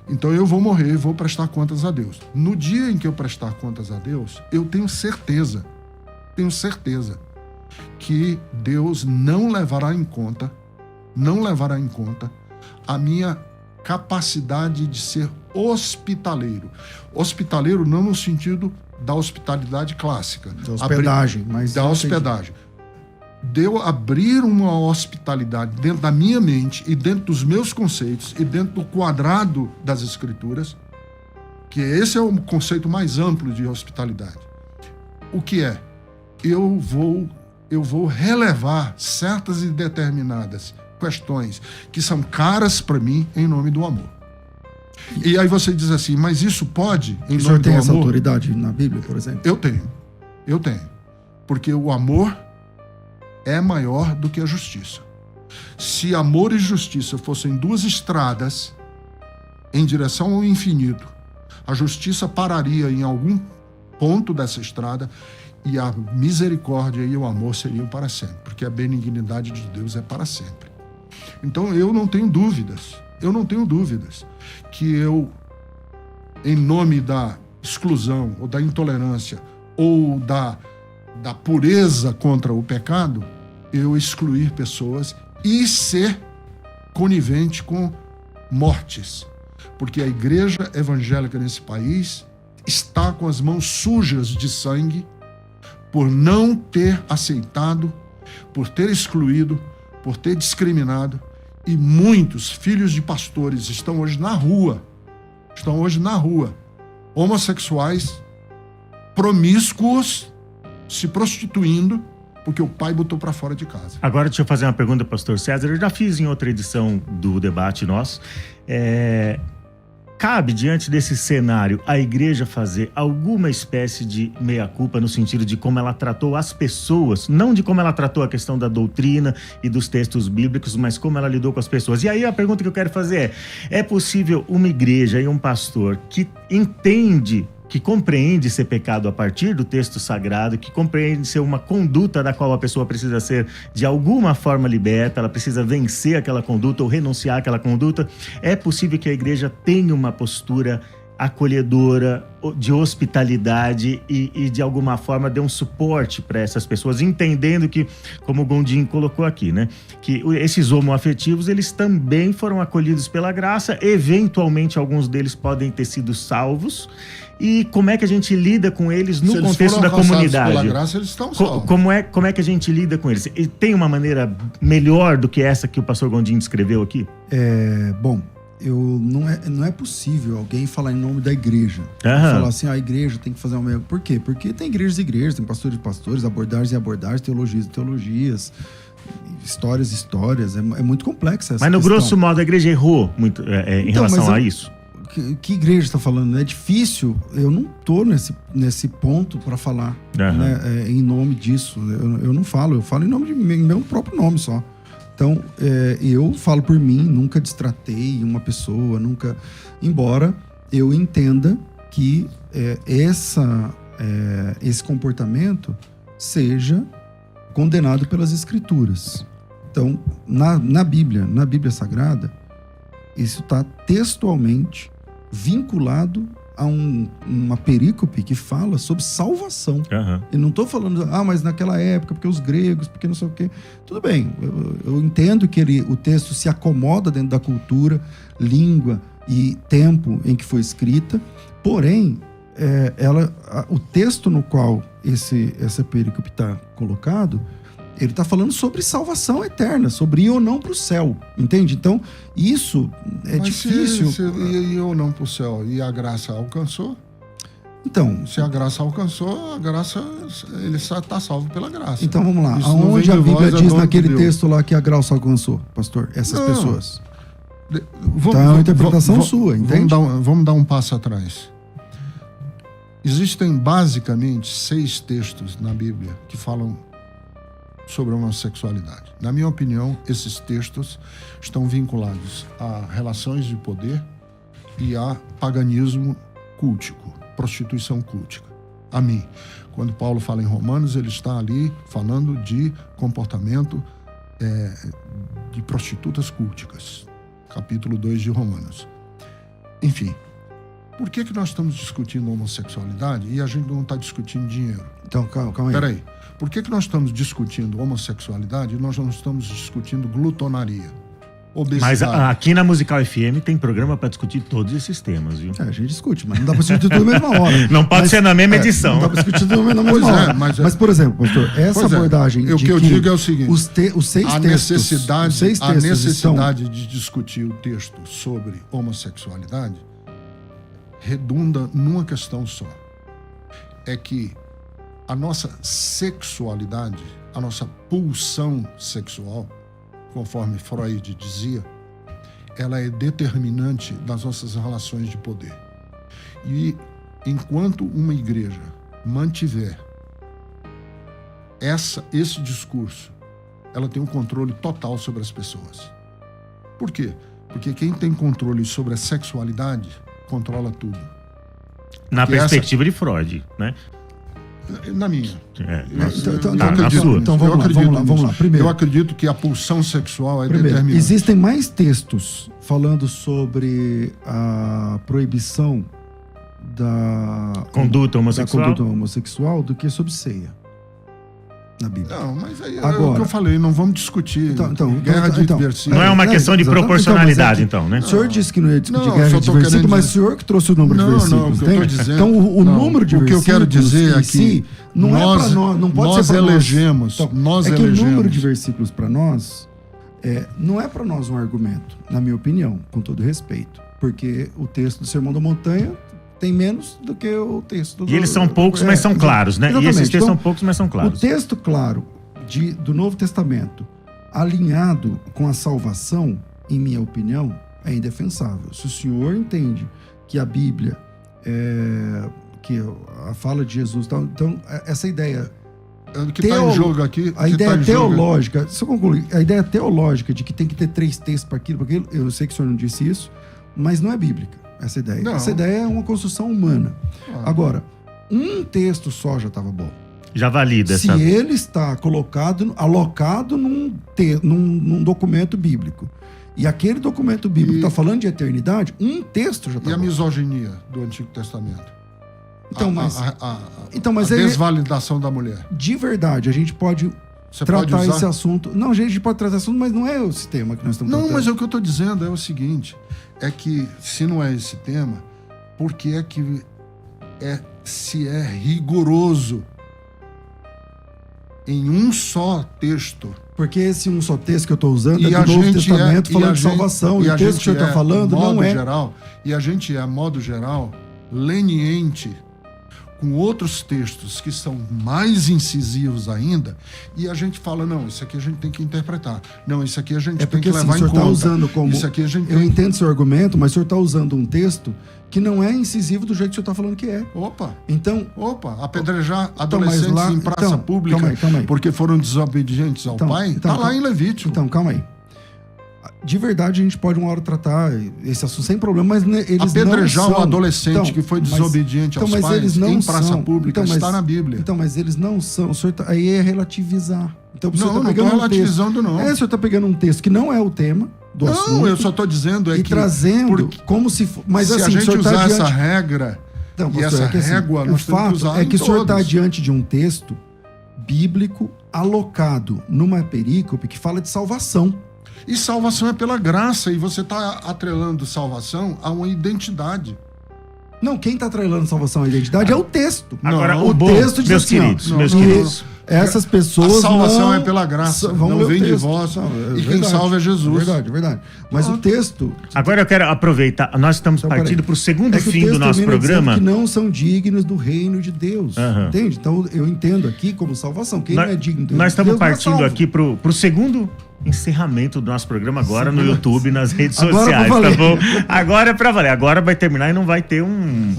Então eu vou morrer e vou prestar contas a Deus. No dia em que eu prestar contas a Deus, eu tenho certeza que Deus não levará em conta a minha capacidade de ser hospitaleiro. Hospitaleiro não no sentido da hospitalidade clássica. Da hospedagem. Da hospedagem. De eu abrir uma hospitalidade dentro da minha mente e dentro dos meus conceitos e dentro do quadrado das Escrituras Que esse é o conceito mais amplo de hospitalidade. O que é? Eu vou relevar certas e determinadas questões que são caras para mim em nome do amor. E aí você diz assim, mas isso pode em nome do amor? O senhor tem essa autoridade na Bíblia, por exemplo? Eu tenho. Porque o amor é maior do que a justiça. Se amor e justiça fossem duas estradas em direção ao infinito, a justiça pararia em algum ponto dessa estrada e a misericórdia e o amor seriam para sempre, porque a benignidade de Deus é para sempre. Então eu não tenho dúvidas que eu, em nome da exclusão ou da intolerância ou da pureza contra o pecado, eu excluir pessoas e ser conivente com mortes. Porque a igreja evangélica nesse país está com as mãos sujas de sangue por não ter aceitado, por ter excluído, por ter discriminado. E muitos filhos de pastores estão hoje na rua, homossexuais, promíscuos, se prostituindo, porque o pai botou para fora de casa. Agora deixa eu fazer uma pergunta, pastor César. Eu já fiz em outra edição do debate nosso. Cabe, diante desse cenário, a igreja fazer alguma espécie de meia-culpa no sentido de como ela tratou as pessoas, não de como ela tratou a questão da doutrina e dos textos bíblicos, mas como ela lidou com as pessoas. E aí a pergunta que eu quero fazer é possível uma igreja e um pastor que entende, que compreende ser pecado a partir do texto sagrado, que compreende ser uma conduta da qual a pessoa precisa ser de alguma forma liberta, ela precisa vencer aquela conduta ou renunciar àquela conduta, é possível que a igreja tenha uma postura acolhedora, de hospitalidade e de alguma forma dê um suporte para essas pessoas, entendendo que, como o Gondim colocou aqui, né, que esses homoafetivos, eles também foram acolhidos pela graça, eventualmente alguns deles podem ter sido salvos. E como é que a gente lida com eles no contexto da comunidade? Pela graça, eles estão salvos. Como é que a gente lida com eles? E tem uma maneira melhor do que essa que o pastor Gondim descreveu aqui? Bom, não é possível alguém falar em nome da igreja. Falar assim, a igreja tem que fazer uma... Por quê? Porque tem igrejas e igrejas, tem pastores e pastores, abordagens e abordagens, teologias e teologias, histórias. É muito complexa essa Mas no questão. Grosso modo a igreja errou muito em relação a isso? Que igreja está falando? É difícil, eu não estou nesse ponto para falar né, em nome disso. Eu não falo, eu falo em nome de meu próprio nome só. Então, eu falo por mim, nunca destratei uma pessoa, nunca... Embora eu entenda que esse comportamento seja condenado pelas Escrituras. Então, na Bíblia Sagrada, isso está textualmente vinculado a uma perícope que fala sobre salvação. Eu não estou falando, mas naquela época, porque os gregos, porque não sei o quê. Tudo bem, eu entendo que o texto se acomoda dentro da cultura, língua e tempo em que foi escrita, porém, o texto no qual essa perícope está colocado, ele está falando sobre salvação eterna, sobre ir ou não para o céu, entende? Então, isso é difícil. Se ir ou não para o céu e a graça alcançou? Então... Se a graça alcançou, ele está salvo pela graça. Então, vamos lá. Aonde a Bíblia diz naquele texto lá que a graça alcançou, pastor? Essas pessoas. Então, é uma interpretação sua, entende? Vamos dar um passo atrás. Existem, basicamente, 6 textos na Bíblia que falam sobre a homossexualidade. Na minha opinião, esses textos estão vinculados a relações de poder e a paganismo cultico, prostituição cultica. A mim, quando Paulo fala em Romanos, ele está ali falando de comportamento de prostitutas culticas. Capítulo 2 de Romanos. Enfim, por que nós estamos discutindo homossexualidade e a gente não está discutindo dinheiro? Então, calma aí. Peraí. Por que nós estamos discutindo homossexualidade e nós não estamos discutindo glutonaria, obesidade? Mas aqui na Musical FM tem programa para discutir todos esses temas, viu? A gente discute, mas não dá para discutir tudo na mesma hora. Não pode ser na mesma edição. Não dá para discutir tudo na mesma hora. Mas, por exemplo, pastor, essa abordagem o que eu digo é o seguinte, os 6 textos... A necessidade de discutir o texto sobre homossexualidade redunda numa questão só. É que a nossa sexualidade, a nossa pulsão sexual, conforme Freud dizia, ela é determinante das nossas relações de poder. E enquanto uma igreja mantiver esse discurso, ela tem um controle total sobre as pessoas. Por quê? Porque quem tem controle sobre a sexualidade controla tudo. Na perspectiva de Freud, né? Na minha. Na sua. Então vamos lá. Primeiro, eu acredito que a pulsão sexual é determinante. Existem mais textos falando sobre a proibição da conduta homossexual do que sobre ceia na Bíblia. Não, mas aí é o que eu falei, não vamos discutir guerra de versículos. Não é uma questão de proporcionalidade, então, né? O senhor disse que não ia discutir guerra de versículos, mas o senhor que trouxe o número de versículos. Não, o que eu tô dizendo, então, o número de versículos, o que eu quero dizer é que não é para nós, não pode ser para elegemos, nós. É que o número de versículos para nós não é para nós um argumento, na minha opinião, com todo respeito, porque o texto do Sermão da Montanha tem menos do que o texto do... E eles são poucos, mas são claros, né? Exatamente. E esses textos são poucos, mas são claros. O texto claro do Novo Testamento, alinhado com a salvação, em minha opinião, é indefensável. Se o senhor entende que a Bíblia, que a fala de Jesus, então essa ideia... que está em jogo aqui... A ideia teológica, se eu concluir, a ideia teológica de que tem que ter 3 textos para aquilo, eu sei que o senhor não disse isso, mas não é bíblica. Essa ideia. Não. Essa ideia é uma construção humana. Agora, um texto só já estava bom. Já valida. Se ele está alocado num documento bíblico, e aquele documento bíblico está falando de eternidade, um texto já está bom. E a misoginia do Antigo Testamento? Mas a desvalidação da mulher. De verdade, a gente pode tratar esse assunto. Não, a gente pode tratar esse assunto, mas não é esse tema que nós estamos tratando. Não, mas o que eu estou dizendo é o seguinte, é que se não é esse tema, por que é que se é rigoroso em um só texto? Porque esse um só texto que eu estou usando é do Novo Testamento falando de salvação, e o texto que o senhor está falando não é... E a gente é, modo geral, leniente com outros textos que são mais incisivos ainda, e a gente fala, não, isso aqui a gente tem que interpretar. Não, isso aqui a gente tem que levar em conta. Tá usando como... Isso aqui a gente eu entendo seu argumento, mas o senhor está usando um texto que não é incisivo do jeito que o senhor está falando que é. Apedrejar adolescentes em praça pública calma aí. porque foram desobedientes ao pai, está lá em Levítico. Então, calma aí. De verdade, a gente pode uma hora tratar esse assunto sem problema, mas eles apedrejar não são... um adolescente que foi desobediente aos pais em praça pública está na Bíblia. Então, mas eles não são. O senhor aí é relativizar. Então, não estou relativizando, não. O senhor está pegando um texto que não é o tema do assunto. Não, eu só estou dizendo que... trazendo como se... Mas se assim, a gente usar essa regra e essa régua, nós temos que usar é que o senhor está diante de um texto bíblico alocado numa perícope que fala de salvação. E salvação é pela graça, e você está atrelando salvação a uma identidade. Não, quem está atrelando salvação à identidade é o texto. Agora, o texto diz meus assim, queridos. Essas pessoas a salvação é pela graça, não vem de vós, e quem salva é Jesus. Verdade. Mas o texto... Agora eu quero aproveitar, nós estamos partindo para o segundo fim do nosso programa. Que não são dignos do reino de Deus, entende? Então eu entendo aqui como salvação. Quem não é digno do reino de Deus, nós estamos partindo aqui para o segundo encerramento do nosso programa agora no YouTube, nas redes sociais, tá bom? Agora é pra valer. Agora vai terminar e não vai ter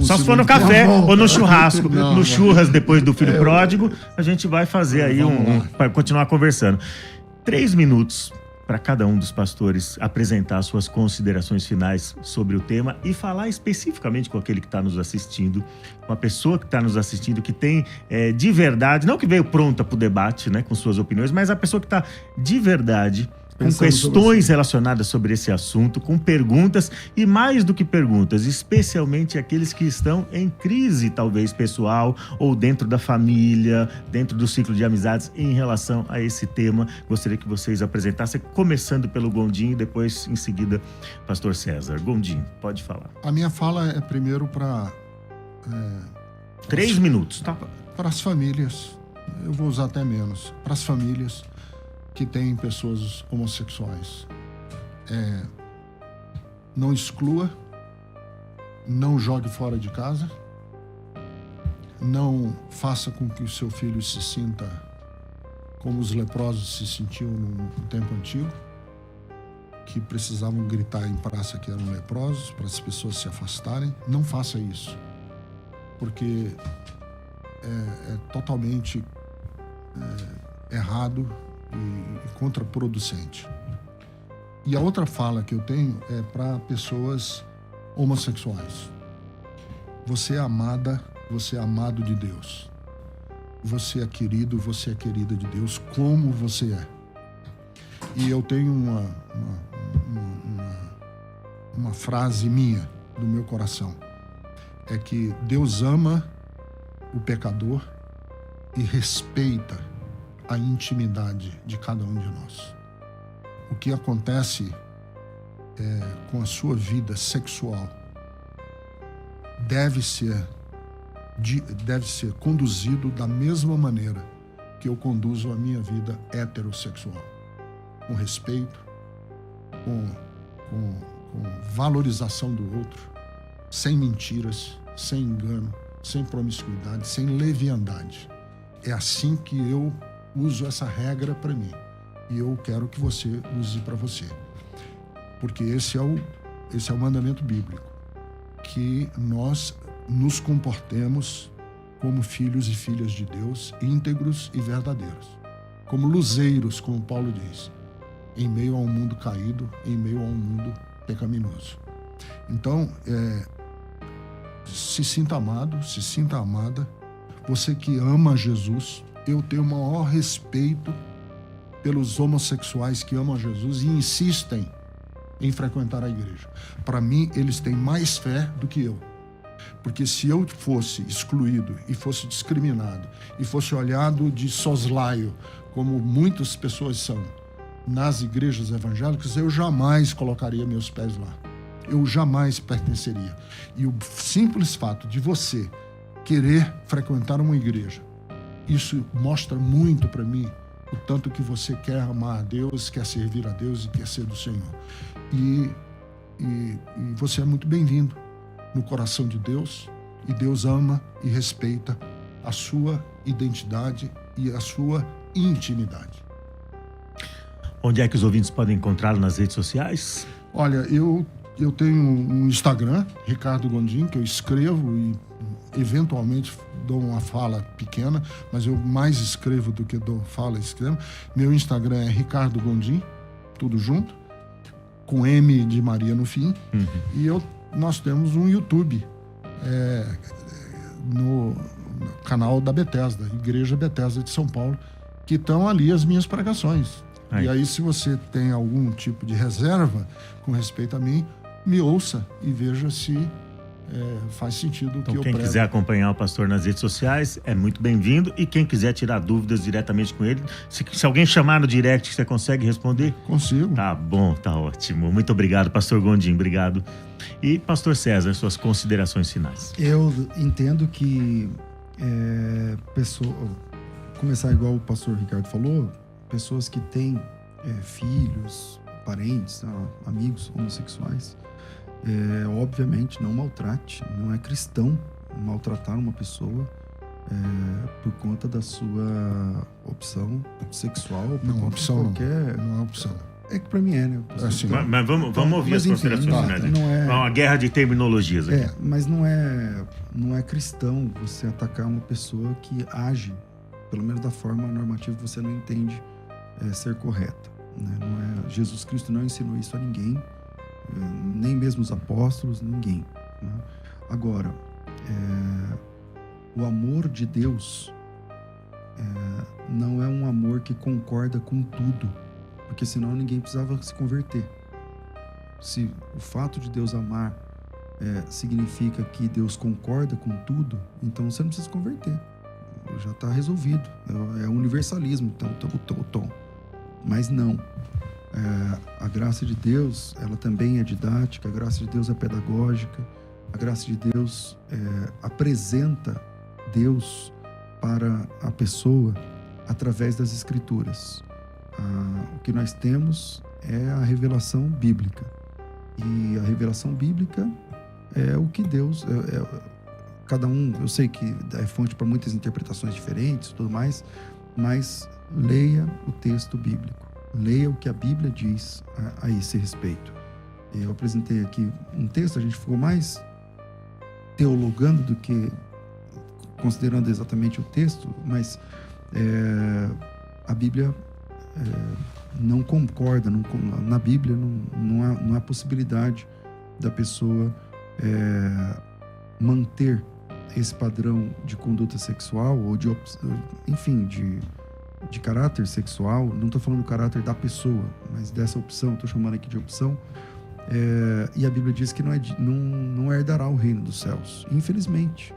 só se for no café ou no churrasco, no churras depois do filho pródigo, a gente vai fazer aí para continuar conversando. 3 minutos para cada um dos pastores apresentar suas considerações finais sobre o tema e falar especificamente com aquele que está nos assistindo, com a pessoa que está nos assistindo, que tem de verdade, não que veio pronta para o debate, né, com suas opiniões, mas a pessoa que está de verdade com questões relacionadas sobre esse assunto, com perguntas e mais do que perguntas, especialmente aqueles que estão em crise, talvez pessoal ou dentro da família, dentro do ciclo de amizades em relação a esse tema. Gostaria que vocês apresentassem, começando pelo Gondim e depois, em seguida, Pastor César. Gondim, pode falar. A minha fala é primeiro para... 3 minutos, tá? Para as famílias, eu vou usar até menos, para as famílias que tem pessoas homossexuais. Não exclua, Não jogue fora de casa. Não faça com que o seu filho se sinta como os leprosos se sentiam no tempo antigo, que precisavam gritar em praça que eram leprosos para as pessoas se afastarem. Não faça isso, porque é totalmente errado e contraproducente. E a outra fala que eu tenho é para pessoas homossexuais. Você é amada, você é amado de Deus. Você é querido, você é querida de Deus, como você é. E eu tenho uma frase minha, do meu coração. É que Deus ama o pecador e respeita a intimidade de cada um de nós. O que acontece com a sua vida sexual deve ser conduzido da mesma maneira que eu conduzo a minha vida heterossexual. Com respeito, com valorização do outro, sem mentiras, sem engano, sem promiscuidade, sem leviandade. É assim que eu uso essa regra para mim. E eu quero que você use para você. Porque esse é o mandamento bíblico. Que nós nos comportemos como filhos e filhas de Deus, íntegros e verdadeiros. Como luzeiros, como Paulo diz, em meio a um mundo caído, em meio a um mundo pecaminoso. Então, se sinta amado, se sinta amada. Você que ama Jesus, eu tenho o maior respeito pelos homossexuais que amam Jesus e insistem em frequentar a igreja. Para mim, eles têm mais fé do que eu. Porque se eu fosse excluído e fosse discriminado e fosse olhado de soslaio, como muitas pessoas são nas igrejas evangélicas, eu jamais colocaria meus pés lá. Eu jamais pertenceria. E o simples fato de você querer frequentar uma igreja, isso mostra muito para mim o tanto que você quer amar a Deus, quer servir a Deus e quer ser do Senhor. E você é muito bem-vindo no coração de Deus, e Deus ama e respeita a sua identidade e a sua intimidade. Onde é que os ouvintes podem encontrá-lo nas redes sociais? Olha, eu tenho um Instagram, Ricardo Gondim, que eu escrevo e eventualmente dou uma fala pequena, mas eu mais escrevo do que dou fala e escrevo. Meu Instagram é Ricardo Gondim, tudo junto, com M de Maria no fim. Uhum. E nós temos um YouTube no canal da Bethesda, Igreja Bethesda de São Paulo, que estão ali as minhas pregações. E aí, se você tem algum tipo de reserva com respeito a mim, me ouça e veja se faz sentido o que eu prego. Quem quiser acompanhar o pastor nas redes sociais é muito bem-vindo, e quem quiser tirar dúvidas diretamente com ele, se alguém chamar no direct, você consegue responder? Consigo. Tá bom, tá ótimo. Muito obrigado, pastor Gondim, obrigado. E pastor César, suas considerações finais. Eu entendo que começar igual o pastor Ricardo falou, pessoas que têm filhos, parentes, amigos homossexuais, obviamente não maltrate, não é cristão maltratar uma pessoa por conta da sua opção sexual, por conta opção de qualquer... Não é opção. É que pra mim né? Assim, mas vamos ouvir as considerações finais. É uma guerra de terminologias aqui. Mas não é cristão você atacar uma pessoa que age, pelo menos da forma normativa, você não entende ser correta. Né? Jesus Cristo não ensinou isso a ninguém, nem mesmo os apóstolos, ninguém. Né? Agora, o amor de Deus não é um amor que concorda com tudo, porque senão ninguém precisava se converter. Se o fato de Deus amar significa que Deus concorda com tudo, então você não precisa se converter. Já está resolvido. É universalismo, então, o tom. Mas não. A graça de Deus, ela também é didática, a graça de Deus é pedagógica, a graça de Deus apresenta Deus para a pessoa através das Escrituras. O que nós temos é a revelação bíblica. E a revelação bíblica é o que Deus... cada um, eu sei que é fonte para muitas interpretações diferentes e tudo mais, mas leia o texto bíblico. Leia o que a Bíblia diz a esse respeito. Eu apresentei aqui um texto, a gente ficou mais teologando do que considerando exatamente o texto, mas a Bíblia não concorda, na Bíblia não há possibilidade da pessoa manter esse padrão de conduta sexual ou de caráter sexual. Não estou falando do caráter da pessoa, mas dessa opção, estou chamando aqui de opção. E a Bíblia diz que não herdará o reino dos céus. Infelizmente.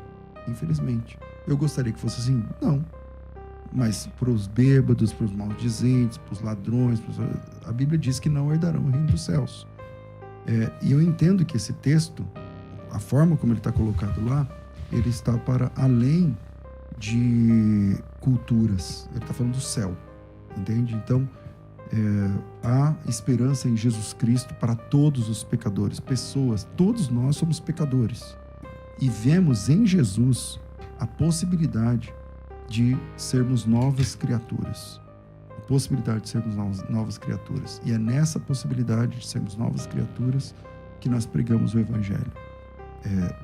Eu gostaria que fosse assim? Não. Mas para os bêbados, para os maldizentes, para os ladrões, a Bíblia diz que não herdarão o reino dos céus. E eu entendo que esse texto, a forma como ele está colocado lá, ele está para além de culturas. Ele está falando do céu, entende? Então, há esperança em Jesus Cristo para todos os pecadores, pessoas. Todos nós somos pecadores. E vemos em Jesus a possibilidade de sermos novas criaturas. A possibilidade de sermos novas criaturas. E é nessa possibilidade de sermos novas criaturas que nós pregamos o Evangelho.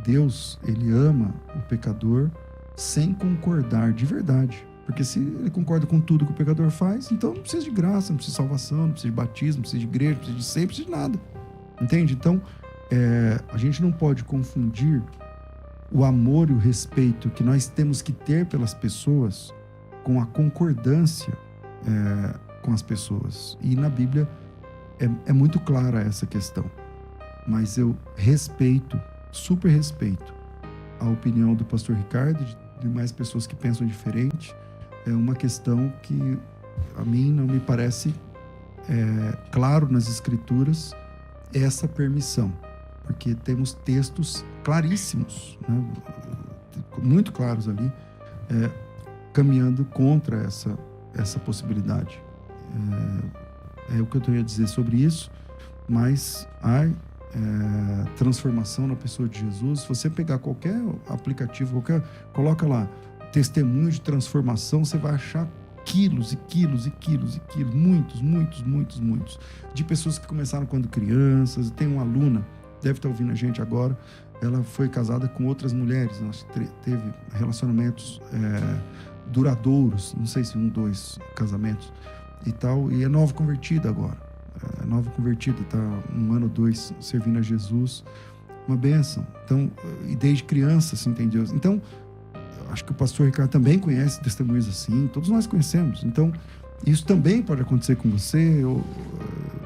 Deus, ele ama o pecador sem concordar de verdade. Porque se ele concorda com tudo que o pecador faz, então não precisa de graça, não precisa de salvação, não precisa de batismo, não precisa de igreja, não precisa de sempre, não precisa de nada. Entende? Então, a gente não pode confundir o amor e o respeito que nós temos que ter pelas pessoas com a concordância com as pessoas. E na Bíblia é muito clara essa questão. Mas eu respeito, super respeito a opinião do pastor Ricardo e de mais pessoas que pensam diferente. É uma questão que a mim não me parece claro nas Escrituras essa permissão. Porque temos textos claríssimos, né, muito claros ali, caminhando contra essa possibilidade. É o que eu tenho a dizer sobre isso, mas há transformação na pessoa de Jesus. Se você pegar qualquer aplicativo, coloca lá, testemunho de transformação, você vai achar quilos e quilos e quilos e quilos, muitos, de pessoas que começaram quando crianças. Tem uma aluna, deve estar ouvindo a gente agora, ela foi casada com outras mulheres, teve relacionamentos duradouros, não sei se 2 casamentos e tal, e é nova convertida agora, está 1 ano ou 2 servindo a Jesus, uma bênção. Então, e desde criança, assim, tem Deus. Então, acho que o pastor Ricardo também conhece testemunhos assim, todos nós conhecemos. Então, isso também pode acontecer com você,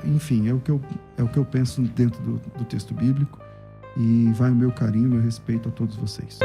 enfim, é o que eu penso dentro do texto bíblico, e vai o meu carinho, meu respeito a todos vocês.